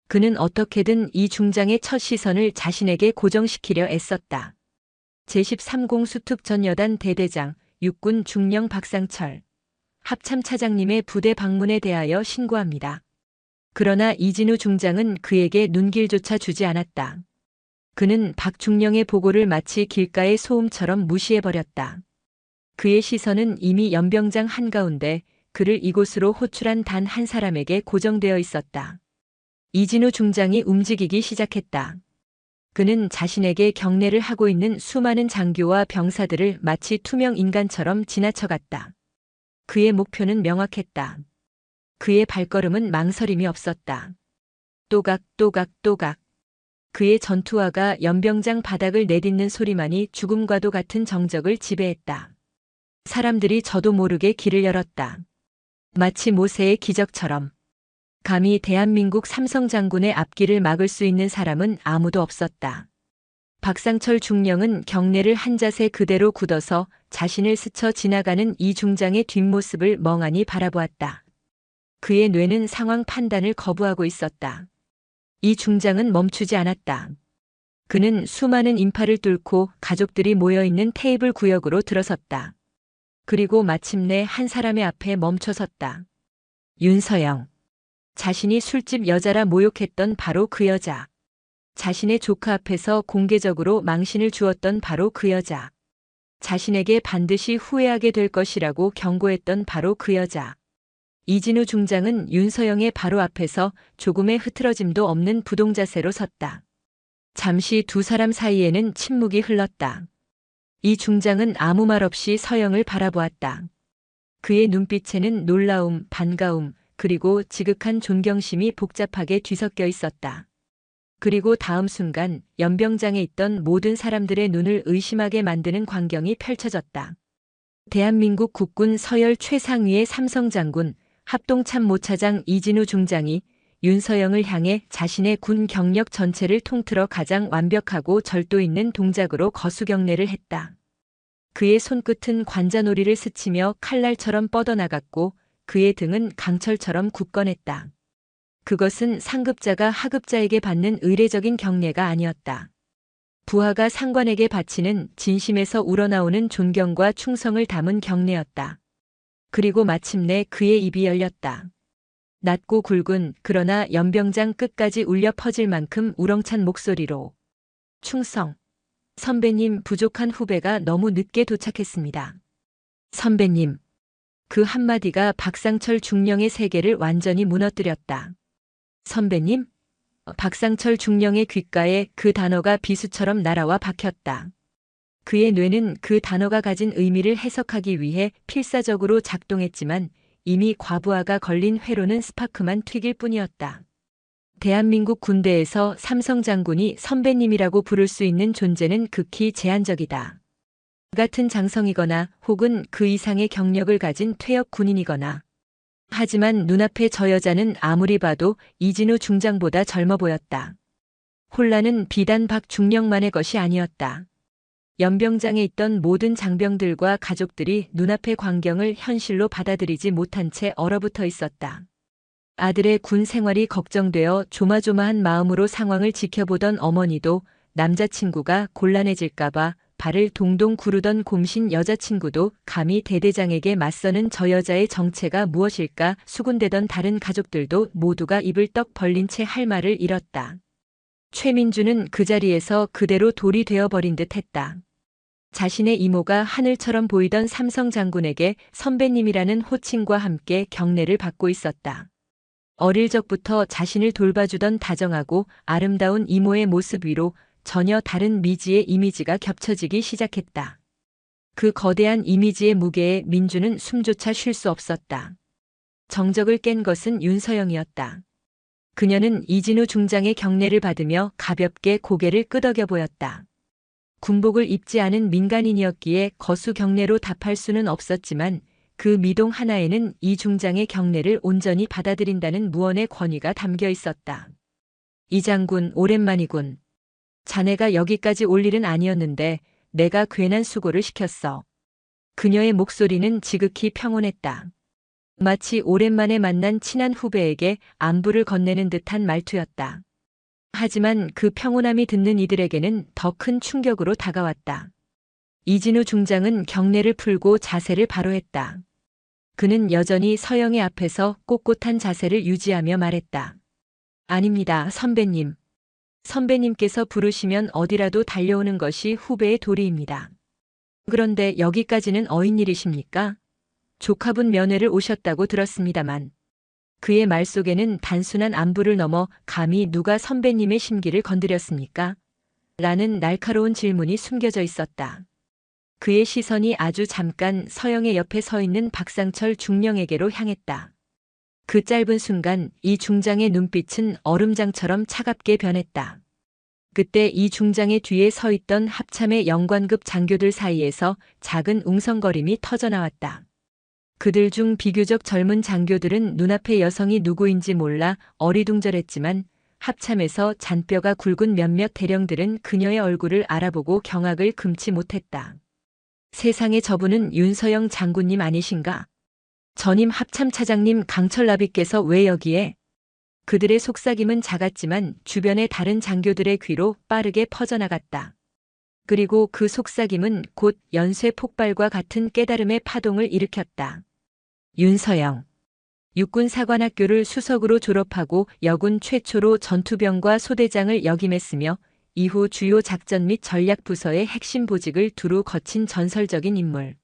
그는 어떻게든 이 중장의 첫 시선을 자신에게 고정시키려 애썼다. 제13공 수특 전여단 대대장, 육군 중령 박상철. 합참차장님의 부대 방문에 대하여 신고합니다. 그러나 이진우 중장은 그에게 눈길조차 주지 않았다. 그는 박 중령의 보고를 마치 길가의 소음처럼 무시해버렸다. 그의 시선은 이미 연병장 한가운데 그를 이곳으로 호출한 단 한 사람에게 고정되어 있었다. 이진우 중장이 움직이기 시작했다. 그는 자신에게 경례를 하고 있는 수많은 장교와 병사들을 마치 투명 인간처럼 지나쳐갔다. 그의 목표는 명확했다. 그의 발걸음은 망설임이 없었다. 또각 또각 또각. 그의 전투화가 연병장 바닥을 내딛는 소리만이 죽음과도 같은 정적을 지배했다. 사람들이 저도 모르게 길을 열었다. 마치 모세의 기적처럼. 감히 대한민국 삼성 장군의 앞길을 막을 수 있는 사람은 아무도 없었다. 박상철 중령은 경례를 한 자세 그대로 굳어서 자신을 스쳐 지나가는 이 중장의 뒷모습을 멍하니 바라보았다. 그의 뇌는 상황 판단을 거부하고 있었다. 이 중장은 멈추지 않았다. 그는 수많은 인파를 뚫고 가족들이 모여있는 테이블 구역으로 들어섰다. 그리고 마침내 한 사람의 앞에 멈춰섰다. 윤서영. 자신이 술집 여자라 모욕했던 바로 그 여자. 자신의 조카 앞에서 공개적으로 망신을 주었던 바로 그 여자. 자신에게 반드시 후회하게 될 것이라고 경고했던 바로 그 여자. 이진우 중장은 윤서영의 바로 앞에서 조금의 흐트러짐도 없는 부동자세로 섰다. 잠시 두 사람 사이에는 침묵이 흘렀다. 이 중장은 아무 말 없이 서영을 바라보았다. 그의 눈빛에는 놀라움, 반가움, 그리고 지극한 존경심이 복잡하게 뒤섞여 있었다. 그리고 다음 순간 연병장에 있던 모든 사람들의 눈을 의심하게 만드는 광경이 펼쳐졌다. 대한민국 국군 서열 최상위의 삼성장군, 합동참모차장 이진우 중장이 윤서영을 향해 자신의 군 경력 전체를 통틀어 가장 완벽하고 절도 있는 동작으로 거수경례를 했다. 그의 손끝은 관자놀이를 스치며 칼날처럼 뻗어나갔고 그의 등은 강철처럼 굳건했다. 그것은 상급자가 하급자에게 받는 의례적인 경례가 아니었다. 부하가 상관에게 바치는 진심에서 우러나오는 존경과 충성을 담은 경례였다. 그리고 마침내 그의 입이 열렸다. 낮고 굵은 그러나 연병장 끝까지 울려 퍼질 만큼 우렁찬 목소리로 충성. 선배님, 부족한 후배가 너무 늦게 도착했습니다. 선배님. 그 한마디가 박상철 중령의 세계를 완전히 무너뜨렸다. 선배님? 박상철 중령의 귓가에 그 단어가 비수처럼 날아와 박혔다. 그의 뇌는 그 단어가 가진 의미를 해석하기 위해 필사적으로 작동했지만 이미 과부하가 걸린 회로는 스파크만 튀길 뿐이었다. 대한민국 군대에서 삼성 장군이 선배님이라고 부를 수 있는 존재는 극히 제한적이다. 같은 장성이거나 혹은 그 이상의 경력을 가진 퇴역 군인이거나. 하지만 눈앞의 저 여자는 아무리 봐도 이진우 중장보다 젊어 보였다. 혼란은 비단 박 중령만의 것이 아니었다. 연병장에 있던 모든 장병들과 가족들이 눈앞의 광경을 현실로 받아들이지 못한 채 얼어붙어 있었다. 아들의 군 생활이 걱정되어 조마조마한 마음으로 상황을 지켜보던 어머니도 남자친구가 곤란해질까봐 발을 동동 구르던 곰신 여자친구도 감히 대대장에게 맞서는 저 여자의 정체가 무엇일까 수군대던 다른 가족들도 모두가 입을 떡 벌린 채 할 말을 잃었다. 최민주는 그 자리에서 그대로 돌이 되어버린 듯 했다. 자신의 이모가 하늘처럼 보이던 삼성 장군에게 선배님이라는 호칭과 함께 경례를 받고 있었다. 어릴 적부터 자신을 돌봐주던 다정하고 아름다운 이모의 모습 위로 전혀 다른 미지의 이미지가 겹쳐지기 시작했다. 그 거대한 이미지의 무게에 민주는 숨조차 쉴 수 없었다. 정적을 깬 것은 윤서영이었다. 그녀는 이진우 중장의 경례를 받으며 가볍게 고개를 끄덕여 보였다. 군복을 입지 않은 민간인이었기에 거수 경례로 답할 수는 없었지만 그 미동 하나에는 이 중장의 경례를 온전히 받아들인다는 무언의 권위가 담겨 있었다. 이 장군 오랜만이군. 자네가 여기까지 올 일은 아니었는데 내가 괜한 수고를 시켰어. 그녀의 목소리는 지극히 평온했다. 마치 오랜만에 만난 친한 후배에게 안부를 건네는 듯한 말투였다. 하지만 그 평온함이 듣는 이들에게는 더 큰 충격으로 다가왔다. 이진우 중장은 경례를 풀고 자세를 바로 했다. 그는 여전히 서영의 앞에서 꼿꼿한 자세를 유지하며 말했다. 아닙니다, 선배님. 선배님께서 부르시면 어디라도 달려오는 것이 후배의 도리입니다. 그런데 여기까지는 어인 일이십니까? 조카분 면회를 오셨다고 들었습니다만. 그의 말 속에는 단순한 안부를 넘어 감히 누가 선배님의 심기를 건드렸습니까? 라는 날카로운 질문이 숨겨져 있었다. 그의 시선이 아주 잠깐 서영의 옆에 서 있는 박상철 중령에게로 향했다. 그 짧은 순간 이 중장의 눈빛은 얼음장처럼 차갑게 변했다. 그때 이 중장의 뒤에 서 있던 합참의 영관급 장교들 사이에서 작은 웅성거림이 터져나왔다. 그들 중 비교적 젊은 장교들은 눈앞의 여성이 누구인지 몰라 어리둥절했지만 합참에서 잔뼈가 굵은 몇몇 대령들은 그녀의 얼굴을 알아보고 경악을 금치 못했다. 세상에 저분은 윤서영 장군님 아니신가? 전임 합참차장님 강철나비께서 왜 여기에? 그들의 속삭임은 작았지만 주변의 다른 장교들의 귀로 빠르게 퍼져나갔다. 그리고 그 속삭임은 곧 연쇄 폭발과 같은 깨달음의 파동을 일으켰다. 윤서영. 육군사관학교를 수석으로 졸업하고 여군 최초로 전투병과 소대장을 역임했으며 이후 주요 작전 및 전략부서의 핵심 보직을 두루 거친 전설적인 인물.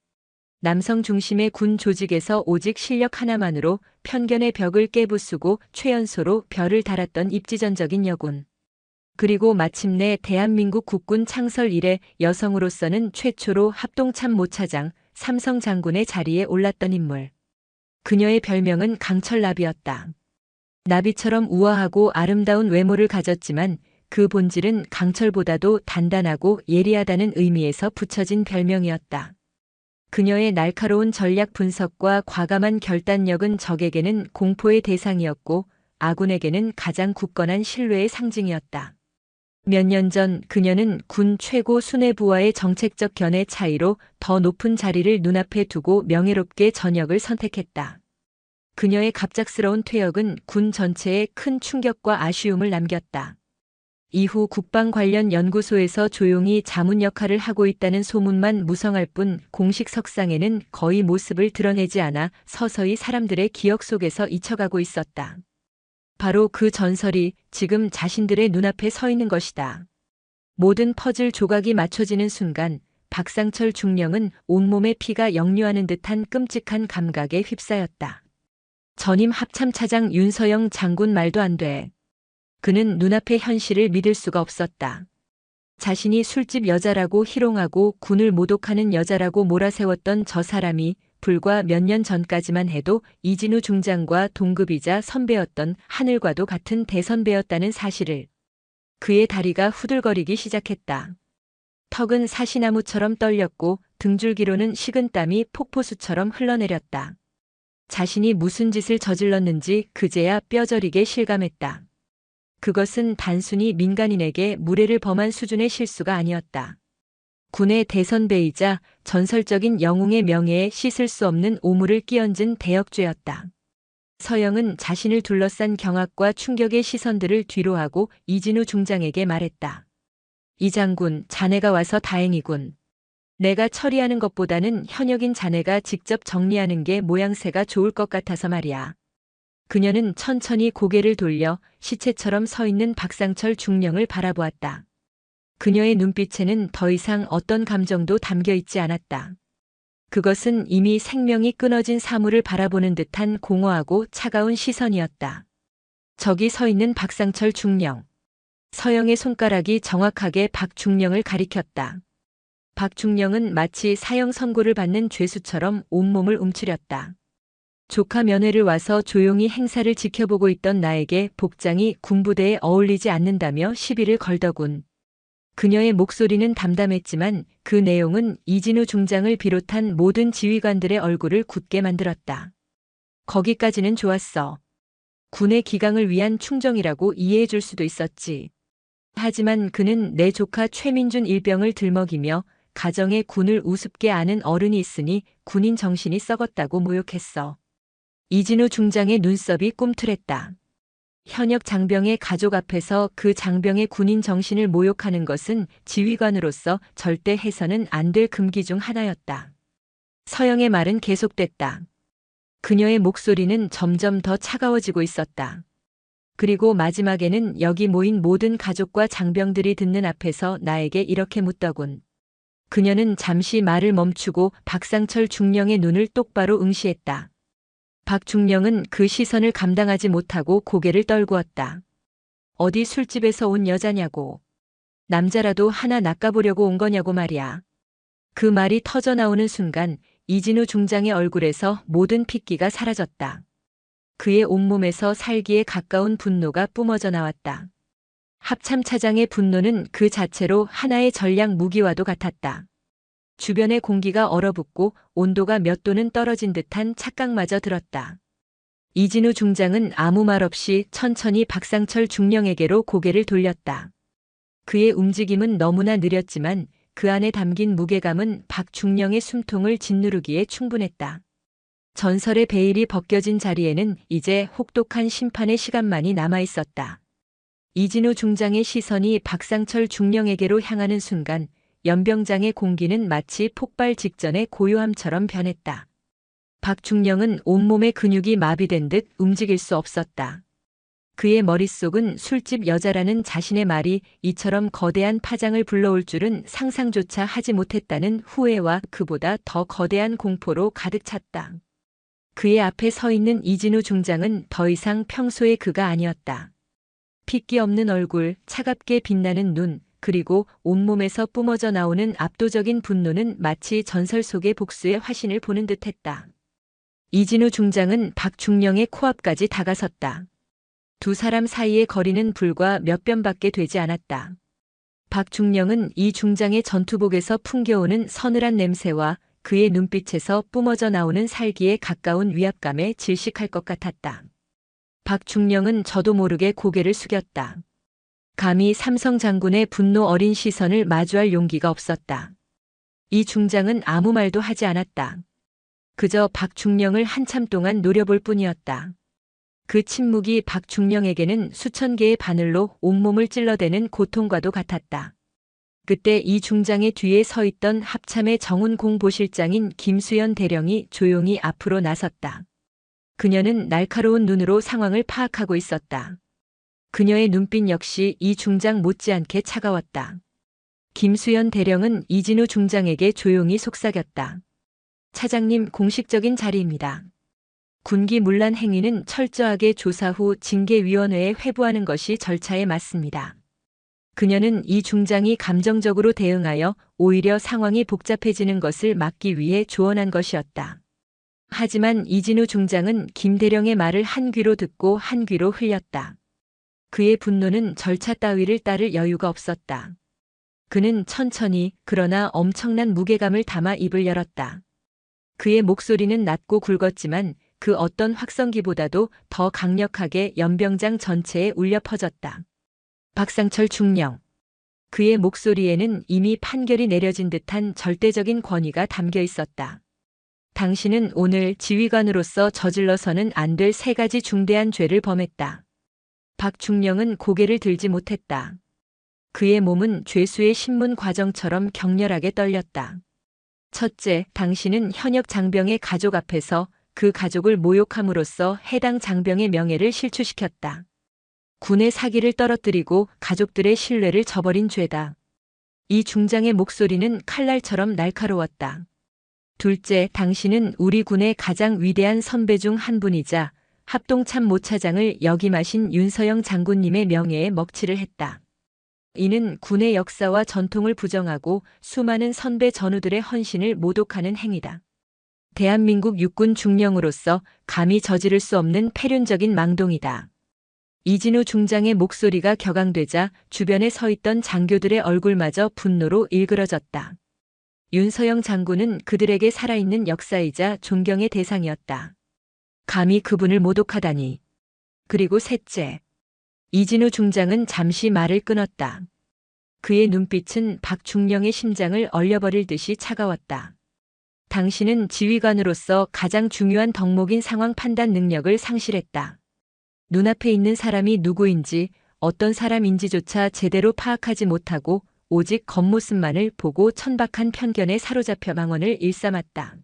남성 중심의 군 조직에서 오직 실력 하나만으로 편견의 벽을 깨부수고 최연소로 별을 달았던 입지전적인 여군. 그리고 마침내 대한민국 국군 창설 이래 여성으로서는 최초로 합동참모차장 삼성 장군의 자리에 올랐던 인물. 그녀의 별명은 강철나비였다. 나비처럼 우아하고 아름다운 외모를 가졌지만 그 본질은 강철보다도 단단하고 예리하다는 의미에서 붙여진 별명이었다. 그녀의 날카로운 전략 분석과 과감한 결단력은 적에게는 공포의 대상이었고 아군에게는 가장 굳건한 신뢰의 상징이었다. 몇 년 전 그녀는 군 최고 수뇌부와의 정책적 견해 차이로 더 높은 자리를 눈앞에 두고 명예롭게 전역을 선택했다. 그녀의 갑작스러운 퇴역은 군 전체에 큰 충격과 아쉬움을 남겼다. 이후 국방 관련 연구소에서 조용히 자문 역할을 하고 있다는 소문만 무성할 뿐 공식 석상에는 거의 모습을 드러내지 않아 서서히 사람들의 기억 속에서 잊혀가고 있었다. 바로 그 전설이 지금 자신들의 눈앞에 서 있는 것이다. 모든 퍼즐 조각이 맞춰지는 순간 박상철 중령은 온몸에 피가 역류하는 듯한 끔찍한 감각에 휩싸였다. 전임 합참차장 윤서영 장군 말도 안 돼. 그는 눈앞의 현실을 믿을 수가 없었다. 자신이 술집 여자라고 희롱하고 군을 모독하는 여자라고 몰아세웠던 저 사람이 불과 몇 년 전까지만 해도 이진우 중장과 동급이자 선배였던 하늘과도 같은 대선배였다는 사실을. 그의 다리가 후들거리기 시작했다. 턱은 사시나무처럼 떨렸고 등줄기로는 식은땀이 폭포수처럼 흘러내렸다. 자신이 무슨 짓을 저질렀는지 그제야 뼈저리게 실감했다. 그것은 단순히 민간인에게 무례를 범한 수준의 실수가 아니었다. 군의 대선배이자 전설적인 영웅의 명예에 씻을 수 없는 오물을 끼얹은 대역죄였다. 서영은 자신을 둘러싼 경악과 충격의 시선들을 뒤로하고 이진우 중장에게 말했다. 이 장군, 자네가 와서 다행이군. 내가 처리하는 것보다는 현역인 자네가 직접 정리하는 게 모양새가 좋을 것 같아서 말이야. 그녀는 천천히 고개를 돌려 시체처럼 서 있는 박상철 중령을 바라보았다. 그녀의 눈빛에는 더 이상 어떤 감정도 담겨 있지 않았다. 그것은 이미 생명이 끊어진 사물을 바라보는 듯한 공허하고 차가운 시선이었다. 저기 서 있는 박상철 중령. 서영의 손가락이 정확하게 박중령을 가리켰다. 박중령은 마치 사형 선고를 받는 죄수처럼 온몸을 움츠렸다. 조카 면회를 와서 조용히 행사를 지켜보고 있던 나에게 복장이 군부대에 어울리지 않는다며 시비를 걸더군. 그녀의 목소리는 담담했지만 그 내용은 이진우 중장을 비롯한 모든 지휘관들의 얼굴을 굳게 만들었다. 거기까지는 좋았어. 군의 기강을 위한 충정이라고 이해해 줄 수도 있었지. 하지만 그는 내 조카 최민준 일병을 들먹이며 가정의 군을 우습게 아는 어른이 있으니 군인 정신이 썩었다고 모욕했어. 이진우 중장의 눈썹이 꿈틀했다. 현역 장병의 가족 앞에서 그 장병의 군인 정신을 모욕하는 것은 지휘관으로서 절대 해서는 안 될 금기 중 하나였다. 서영의 말은 계속됐다. 그녀의 목소리는 점점 더 차가워지고 있었다. 그리고 마지막에는 여기 모인 모든 가족과 장병들이 듣는 앞에서 나에게 이렇게 묻더군. 그녀는 잠시 말을 멈추고 박상철 중령의 눈을 똑바로 응시했다. 박중령은 그 시선을 감당하지 못하고 고개를 떨구었다. 어디 술집에서 온 여자냐고. 남자라도 하나 낚아보려고 온 거냐고 말이야. 그 말이 터져나오는 순간 이진우 중장의 얼굴에서 모든 핏기가 사라졌다. 그의 온몸에서 살기에 가까운 분노가 뿜어져 나왔다. 합참차장의 분노는 그 자체로 하나의 전략 무기와도 같았다. 주변의 공기가 얼어붙고 온도가 몇 도는 떨어진 듯한 착각마저 들었다. 이진우 중장은 아무 말 없이 천천히 박상철 중령에게로 고개를 돌렸다. 그의 움직임은 너무나 느렸지만 그 안에 담긴 무게감은 박 중령의 숨통을 짓누르기에 충분했다. 전설의 베일이 벗겨진 자리에는 이제 혹독한 심판의 시간만이 남아 있었다. 이진우 중장의 시선이 박상철 중령에게로 향하는 순간 연병장의 공기는 마치 폭발 직전의 고요함처럼 변했다. 박 중령은 온몸의 근육이 마비된 듯 움직일 수 없었다. 그의 머릿속은 술집 여자라는 자신의 말이 이처럼 거대한 파장을 불러올 줄은 상상조차 하지 못했다는 후회와 그보다 더 거대한 공포로 가득 찼다. 그의 앞에 서 있는 이진우 중장은 더 이상 평소의 그가 아니었다. 핏기 없는 얼굴, 차갑게 빛나는 눈, 그리고 온몸에서 뿜어져 나오는 압도적인 분노는 마치 전설 속의 복수의 화신을 보는 듯했다. 이진우 중장은 박중령의 코앞까지 다가섰다. 두 사람 사이의 거리는 불과 몇 변밖에 되지 않았다. 박중령은 이 중장의 전투복에서 풍겨오는 서늘한 냄새와 그의 눈빛에서 뿜어져 나오는 살기에 가까운 위압감에 질식할 것 같았다. 박중령은 저도 모르게 고개를 숙였다. 감히 삼성 장군의 분노 어린 시선을 마주할 용기가 없었다. 이 중장은 아무 말도 하지 않았다. 그저 박중령을 한참 동안 노려볼 뿐이었다. 그 침묵이 박중령에게는 수천 개의 바늘로 온몸을 찔러대는 고통과도 같았다. 그때 이 중장의 뒤에 서 있던 합참의 정훈 공보실장인 김수연 대령이 조용히 앞으로 나섰다. 그녀는 날카로운 눈으로 상황을 파악하고 있었다. 그녀의 눈빛 역시 이 중장 못지않게 차가웠다. 김수연 대령은 이진우 중장에게 조용히 속삭였다. 차장님, 공식적인 자리입니다. 군기문란 행위는 철저하게 조사 후 징계위원회에 회부하는 것이 절차에 맞습니다. 그녀는 이 중장이 감정적으로 대응하여 오히려 상황이 복잡해지는 것을 막기 위해 조언한 것이었다. 하지만 이진우 중장은 김 대령의 말을 한 귀로 듣고 한 귀로 흘렸다. 그의 분노는 절차 따위를 따를 여유가 없었다. 그는 천천히 그러나 엄청난 무게감을 담아 입을 열었다. 그의 목소리는 낮고 굵었지만 그 어떤 확성기보다도 더 강력하게 연병장 전체에 울려 퍼졌다. 박상철 중령. 그의 목소리에는 이미 판결이 내려진 듯한 절대적인 권위가 담겨 있었다. 당신은 오늘 지휘관으로서 저질러서는 안 될 3가지 중대한 죄를 범했다. 박중령은 고개를 들지 못했다. 그의 몸은 죄수의 신문 과정처럼 격렬하게 떨렸다. 첫째, 당신은 현역 장병의 가족 앞에서 그 가족을 모욕함으로써 해당 장병의 명예를 실추시켰다. 군의 사기를 떨어뜨리고 가족들의 신뢰를 저버린 죄다. 이 중장의 목소리는 칼날처럼 날카로웠다. 둘째, 당신은 우리 군의 가장 위대한 선배 중 한 분이자 합동참모차장을 역임하신 윤서영 장군님의 명예에 먹칠을 했다. 이는 군의 역사와 전통을 부정하고 수많은 선배 전우들의 헌신을 모독하는 행위다. 대한민국 육군 중령으로서 감히 저지를 수 없는 패륜적인 망동이다. 이진우 중장의 목소리가 격앙되자 주변에 서 있던 장교들의 얼굴마저 분노로 일그러졌다. 윤서영 장군은 그들에게 살아있는 역사이자 존경의 대상이었다. 감히 그분을 모독하다니. 그리고 셋째. 이진우 중장은 잠시 말을 끊었다. 그의 눈빛은 박중령의 심장을 얼려버릴 듯이 차가웠다. 당신은 지휘관으로서 가장 중요한 덕목인 상황 판단 능력을 상실했다. 눈앞에 있는 사람이 누구인지 어떤 사람인지조차 제대로 파악하지 못하고 오직 겉모습만을 보고 천박한 편견에 사로잡혀 망언을 일삼았다.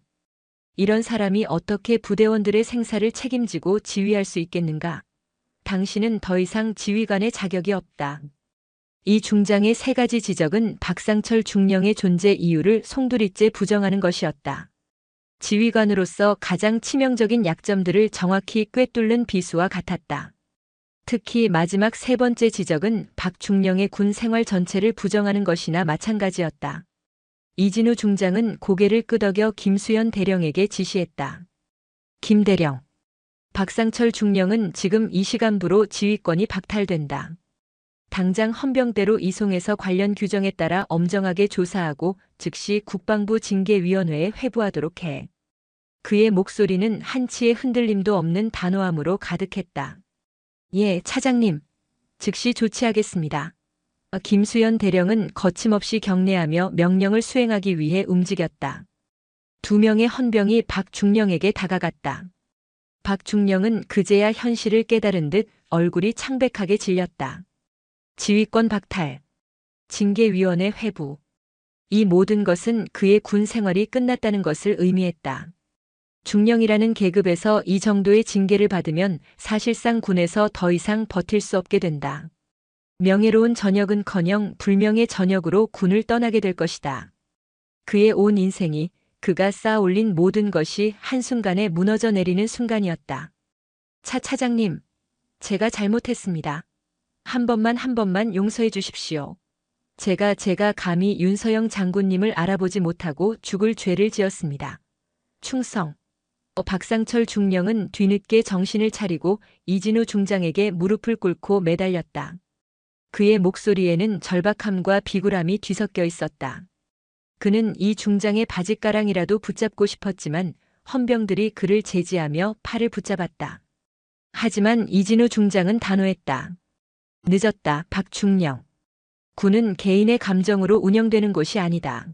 이런 사람이 어떻게 부대원들의 생사를 책임지고 지휘할 수 있겠는가? 당신은 더 이상 지휘관의 자격이 없다. 이 중장의 세 가지 지적은 박상철 중령의 존재 이유를 송두리째 부정하는 것이었다. 지휘관으로서 가장 치명적인 약점들을 정확히 꿰뚫는 비수와 같았다. 특히 마지막 세 번째 지적은 박중령의 군 생활 전체를 부정하는 것이나 마찬가지였다. 이진우 중장은 고개를 끄덕여 김수현 대령에게 지시했다. 김 대령. 박상철 중령은 지금 이 시간부로 지휘권이 박탈된다. 당장 헌병대로 이송해서 관련 규정에 따라 엄정하게 조사하고 즉시 국방부 징계위원회에 회부하도록 해. 그의 목소리는 한치의 흔들림도 없는 단호함으로 가득했다. 예, 차장님. 즉시 조치하겠습니다. 김수현 대령은 거침없이 경례하며 명령을 수행하기 위해 움직였다. 두 명의 헌병이 박중령에게 다가갔다. 박중령은 그제야 현실을 깨달은 듯 얼굴이 창백하게 질렸다. 지휘권 박탈, 징계위원회 회부. 이 모든 것은 그의 군 생활이 끝났다는 것을 의미했다. 중령이라는 계급에서 이 정도의 징계를 받으면 사실상 군에서 더 이상 버틸 수 없게 된다. 명예로운 전역은커녕 불명의 전역으로 군을 떠나게 될 것이다. 그의 온 인생이, 그가 쌓아 올린 모든 것이 한순간에 무너져 내리는 순간이었다. 차장님, 제가 잘못했습니다. 한 번만 용서해 주십시오. 제가 감히 윤서영 장군님을 알아보지 못하고 죽을 죄를 지었습니다. 충성. 박상철 중령은 뒤늦게 정신을 차리고 이진우 중장에게 무릎을 꿇고 매달렸다. 그의 목소리에는 절박함과 비굴함이 뒤섞여 있었다. 그는 이 중장의 바짓가랑이라도 붙잡고 싶었지만 헌병들이 그를 제지하며 팔을 붙잡았다. 하지만 이진우 중장은 단호했다. 늦었다, 박중령. 군은 개인의 감정으로 운영되는 곳이 아니다.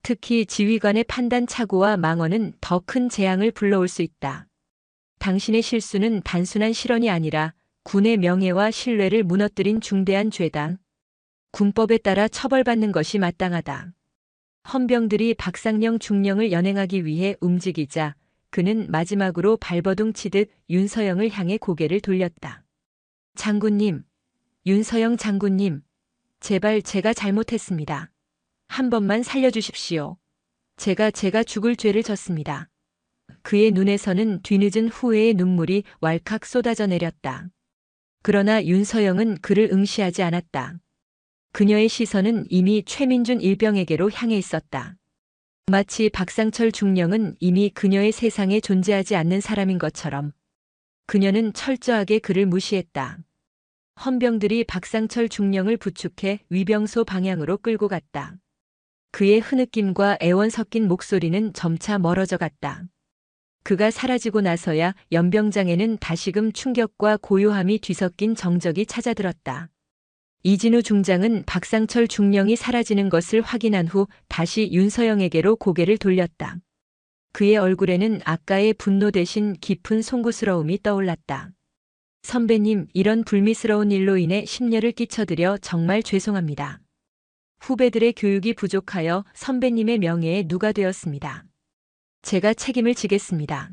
특히 지휘관의 판단 착오와 망언은 더 큰 재앙을 불러올 수 있다. 당신의 실수는 단순한 실언이 아니라 군의 명예와 신뢰를 무너뜨린 중대한 죄다. 군법에 따라 처벌받는 것이 마땅하다. 헌병들이 박상령 중령을 연행하기 위해 움직이자 그는 마지막으로 발버둥 치듯 윤서영을 향해 고개를 돌렸다. 장군님, 윤서영 장군님, 제발 제가 잘못했습니다. 한 번만 살려주십시오. 제가 죽을 죄를 졌습니다. 그의 눈에서는 뒤늦은 후회의 눈물이 왈칵 쏟아져 내렸다. 그러나 윤서영은 그를 응시하지 않았다. 그녀의 시선은 이미 최민준 일병에게로 향해 있었다. 마치 박상철 중령은 이미 그녀의 세상에 존재하지 않는 사람인 것처럼. 그녀는 철저하게 그를 무시했다. 헌병들이 박상철 중령을 부축해 위병소 방향으로 끌고 갔다. 그의 흐느낌과 애원 섞인 목소리는 점차 멀어져 갔다. 그가 사라지고 나서야 연병장에는 다시금 충격과 고요함이 뒤섞인 정적이 찾아들었다. 이진우 중장은 박상철 중령이 사라지는 것을 확인한 후 다시 윤서영에게로 고개를 돌렸다. 그의 얼굴에는 아까의 분노 대신 깊은 송구스러움이 떠올랐다. 선배님, 이런 불미스러운 일로 인해 심려를 끼쳐드려 정말 죄송합니다. 후배들의 교육이 부족하여 선배님의 명예에 누가 되었습니다. 제가 책임을 지겠습니다.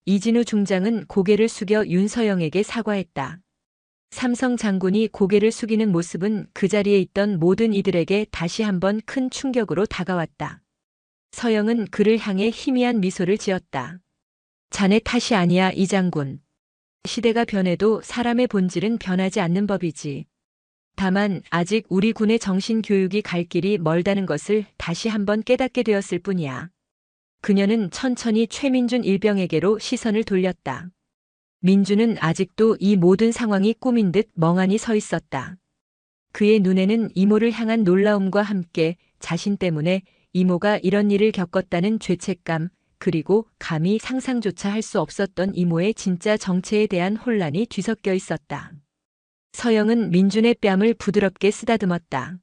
이진우 중장은 고개를 숙여 윤서영에게 사과했다. 삼성 장군이 고개를 숙이는 모습은 그 자리에 있던 모든 이들에게 다시 한번 큰 충격으로 다가왔다. 서영은 그를 향해 희미한 미소를 지었다. 자네 탓이 아니야, 이 장군. 시대가 변해도 사람의 본질은 변하지 않는 법이지. 다만 아직 우리 군의 정신교육이 갈 길이 멀다는 것을 다시 한번 깨닫게 되었을 뿐이야. 그녀는 천천히 최민준 일병에게로 시선을 돌렸다. 민준은 아직도 이 모든 상황이 꿈인 듯 멍하니 서 있었다. 그의 눈에는 이모를 향한 놀라움과 함께 자신 때문에 이모가 이런 일을 겪었다는 죄책감, 그리고 감히 상상조차 할 수 없었던 이모의 진짜 정체에 대한 혼란이 뒤섞여 있었다. 서영은 민준의 뺨을 부드럽게 쓰다듬었다.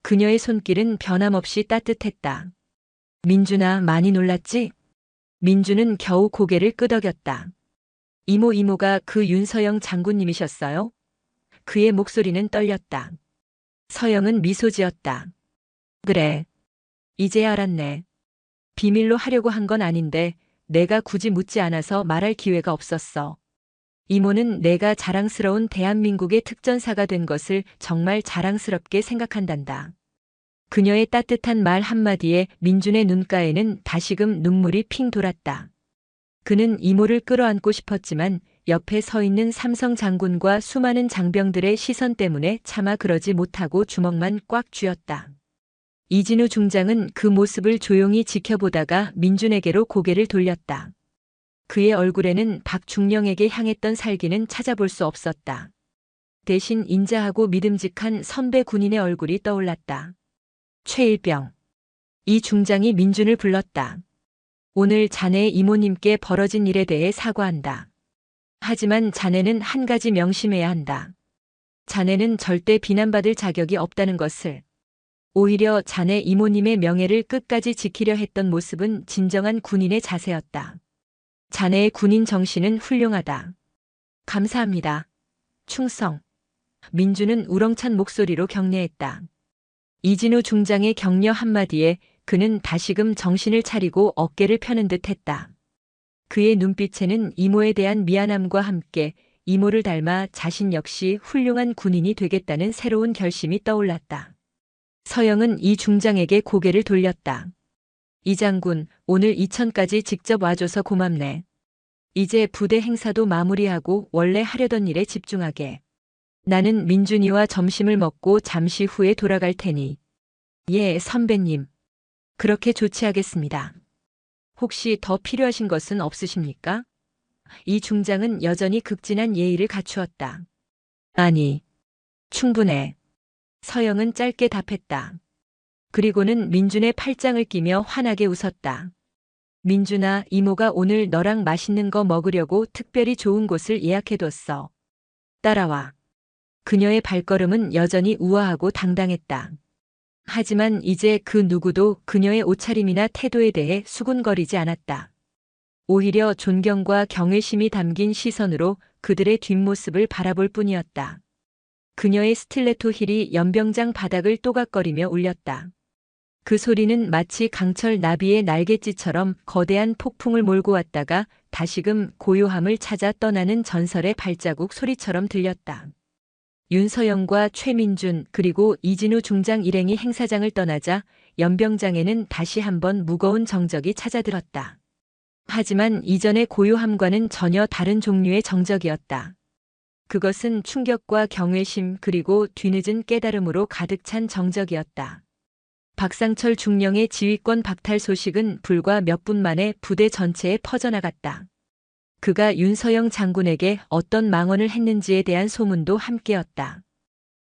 그녀의 손길은 변함없이 따뜻했다. 민준아, 많이 놀랐지? 민준은 겨우 고개를 끄덕였다. 이모가 그 윤서영 장군님이셨어요? 그의 목소리는 떨렸다. 서영은 미소 지었다. 그래. 이제야 알았네. 비밀로 하려고 한 건 아닌데 내가 굳이 묻지 않아서 말할 기회가 없었어. 이모는 내가 자랑스러운 대한민국의 특전사가 된 것을 정말 자랑스럽게 생각한단다. 그녀의 따뜻한 말 한마디에 민준의 눈가에는 다시금 눈물이 핑 돌았다. 그는 이모를 끌어안고 싶었지만 옆에 서 있는 삼성 장군과 수많은 장병들의 시선 때문에 차마 그러지 못하고 주먹만 꽉 쥐었다. 이진우 중장은 그 모습을 조용히 지켜보다가 민준에게로 고개를 돌렸다. 그의 얼굴에는 박중령에게 향했던 살기는 찾아볼 수 없었다. 대신 인자하고 믿음직한 선배 군인의 얼굴이 떠올랐다. 최일병. 이 중장이 민준을 불렀다. 오늘 자네의 이모님께 벌어진 일에 대해 사과한다. 하지만 자네는 한 가지 명심해야 한다. 자네는 절대 비난받을 자격이 없다는 것을. 오히려 자네 이모님의 명예를 끝까지 지키려 했던 모습은 진정한 군인의 자세였다. 자네의 군인 정신은 훌륭하다. 감사합니다. 충성. 민준은 우렁찬 목소리로 격려했다. 이진우 중장의 격려 한마디에 그는 다시금 정신을 차리고 어깨를 펴는 듯 했다. 그의 눈빛에는 이모에 대한 미안함과 함께 이모를 닮아 자신 역시 훌륭한 군인이 되겠다는 새로운 결심이 떠올랐다. 서영은 이 중장에게 고개를 돌렸다. 이 장군, 오늘 이천까지 직접 와줘서 고맙네. 이제 부대 행사도 마무리하고 원래 하려던 일에 집중하게. 나는 민준이와 점심을 먹고 잠시 후에 돌아갈 테니. 예, 선배님. 그렇게 조치하겠습니다. 혹시 더 필요하신 것은 없으십니까? 이 중장은 여전히 극진한 예의를 갖추었다. 아니, 충분해. 서영은 짧게 답했다. 그리고는 민준의 팔짱을 끼며 환하게 웃었다. 민준아, 이모가 오늘 너랑 맛있는 거 먹으려고 특별히 좋은 곳을 예약해뒀어. 따라와. 그녀의 발걸음은 여전히 우아하고 당당했다. 하지만 이제 그 누구도 그녀의 옷차림이나 태도에 대해 수군거리지 않았다. 오히려 존경과 경외심이 담긴 시선으로 그들의 뒷모습을 바라볼 뿐이었다. 그녀의 스틸레토 힐이 연병장 바닥을 또각거리며 울렸다. 그 소리는 마치 강철 나비의 날갯짓처럼 거대한 폭풍을 몰고 왔다가 다시금 고요함을 찾아 떠나는 전설의 발자국 소리처럼 들렸다. 윤서영과 최민준 그리고 이진우 중장 일행이 행사장을 떠나자 연병장에는 다시 한번 무거운 정적이 찾아들었다. 하지만 이전의 고요함과는 전혀 다른 종류의 정적이었다. 그것은 충격과 경외심 그리고 뒤늦은 깨달음으로 가득 찬 정적이었다. 박상철 중령의 지휘권 박탈 소식은 불과 몇 분 만에 부대 전체에 퍼져나갔다. 그가 윤서영 장군에게 어떤 망언을 했는지에 대한 소문도 함께였다.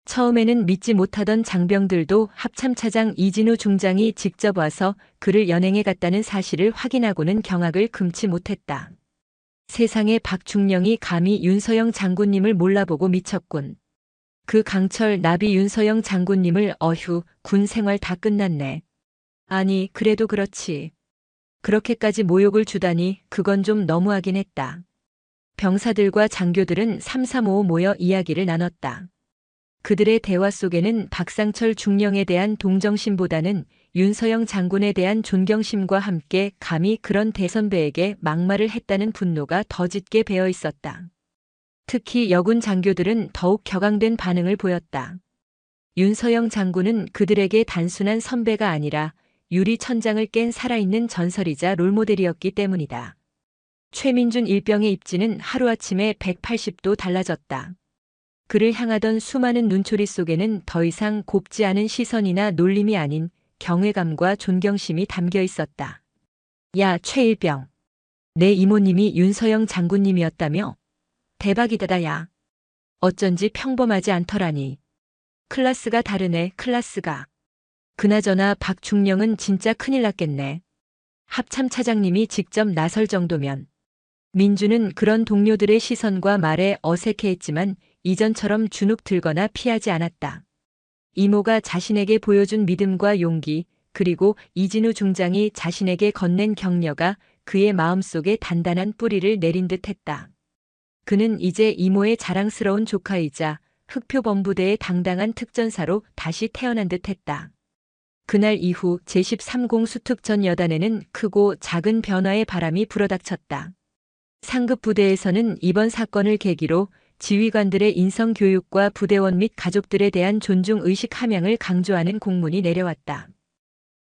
처음에는 믿지 못하던 장병들도 합참차장 이진우 중장이 직접 와서 그를 연행해 갔다는 사실을 확인하고는 경악을 금치 못했다. 세상에 박중령이 감히 윤서영 장군님을 몰라보고 미쳤군. 그 강철 나비 윤서영 장군님을 어휴, 군 생활 다 끝났네. 아니, 그래도 그렇지. 그렇게까지 모욕을 주다니 그건 좀 너무하긴 했다. 병사들과 장교들은 삼삼오오 모여 이야기를 나눴다. 그들의 대화 속에는 박상철 중령에 대한 동정심보다는 윤서영 장군에 대한 존경심과 함께 감히 그런 대선배에게 막말을 했다는 분노가 더 짙게 배어 있었다. 특히 여군 장교들은 더욱 격앙된 반응을 보였다. 윤서영 장군은 그들에게 단순한 선배가 아니라 유리천장을 깬 살아있는 전설이자 롤모델이었기 때문이다. 최민준 일병의 입지는 하루아침에 180도 달라졌다. 그를 향하던 수많은 눈초리 속에는 더 이상 곱지 않은 시선이나 놀림이 아닌 경외감과 존경심이 담겨 있었다. 야, 최일병. 내 이모님이 윤서영 장군님이었다며? 대박이다, 야. 어쩐지 평범하지 않더라니. 클라스가 다르네, 클라스가. 그나저나 박중령은 진짜 큰일 났겠네. 합참 차장님이 직접 나설 정도면. 민주는 그런 동료들의 시선과 말에 어색해했지만 이전처럼 주눅 들거나 피하지 않았다. 이모가 자신에게 보여준 믿음과 용기, 그리고 이진우 중장이 자신에게 건넨 격려가 그의 마음속에 단단한 뿌리를 내린 듯 했다. 그는 이제 이모의 자랑스러운 조카이자 흑표본부대의 당당한 특전사로 다시 태어난 듯 했다. 그날 이후 제13공 수특전 여단에는 크고 작은 변화의 바람이 불어닥쳤다. 상급 부대에서는 이번 사건을 계기로 지휘관들의 인성교육과 부대원 및 가족들에 대한 존중의식 함양을 강조하는 공문이 내려왔다.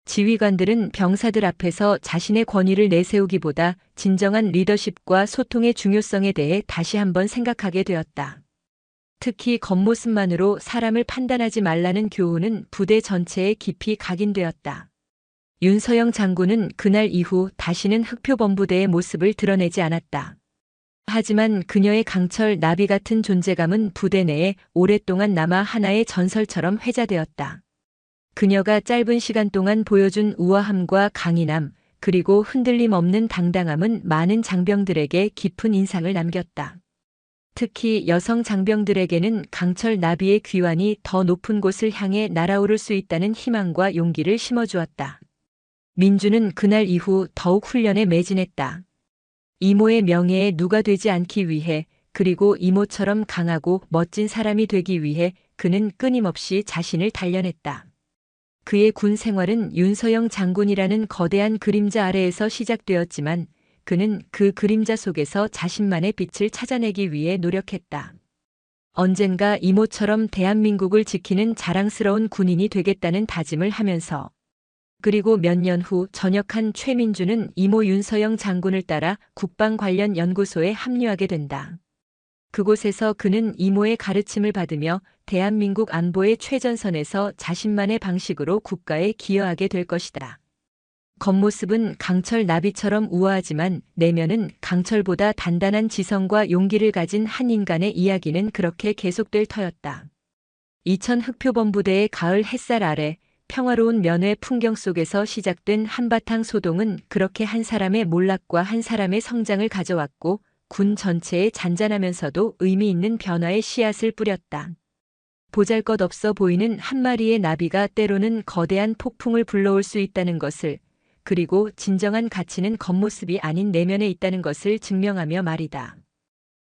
지휘관들은 병사들 앞에서 자신의 권위를 내세우기보다 진정한 리더십과 소통의 중요성에 대해 다시 한번 생각하게 되었다. 특히 겉모습만으로 사람을 판단하지 말라는 교훈은 부대 전체에 깊이 각인되었다. 윤서영 장군은 그날 이후 다시는 흑표본부대의 모습을 드러내지 않았다. 하지만 그녀의 강철 나비 같은 존재감은 부대 내에 오랫동안 남아 하나의 전설처럼 회자되었다. 그녀가 짧은 시간 동안 보여준 우아함과 강인함, 그리고 흔들림 없는 당당함은 많은 장병들에게 깊은 인상을 남겼다. 특히 여성 장병들에게는 강철 나비의 귀환이 더 높은 곳을 향해 날아오를 수 있다는 희망과 용기를 심어주었다. 민주는 그날 이후 더욱 훈련에 매진했다. 이모의 명예에 누가 되지 않기 위해, 그리고 이모처럼 강하고 멋진 사람이 되기 위해 그는 끊임없이 자신을 단련했다. 그의 군 생활은 윤서영 장군이라는 거대한 그림자 아래에서 시작되었지만 그는 그 그림자 속에서 자신만의 빛을 찾아내기 위해 노력했다. 언젠가 이모처럼 대한민국을 지키는 자랑스러운 군인이 되겠다는 다짐을 하면서, 그리고 몇 년 후 전역한 최민주는 이모 윤서영 장군을 따라 국방 관련 연구소에 합류하게 된다. 그곳에서 그는 이모의 가르침을 받으며 대한민국 안보의 최전선에서 자신만의 방식으로 국가에 기여하게 될 것이다. 겉모습은 강철 나비처럼 우아하지만 내면은 강철보다 단단한 지성과 용기를 가진 한 인간의 이야기는 그렇게 계속될 터였다. 이천 흑표본부대의 가을 햇살 아래 평화로운 면회 풍경 속에서 시작된 한바탕 소동은 그렇게 한 사람의 몰락과 한 사람의 성장을 가져왔고 군 전체에 잔잔하면서도 의미 있는 변화의 씨앗을 뿌렸다. 보잘것없어 보이는 한 마리의 나비가 때로는 거대한 폭풍을 불러올 수 있다는 것을, 그리고 진정한 가치는 겉모습이 아닌 내면에 있다는 것을 증명하며 말이다.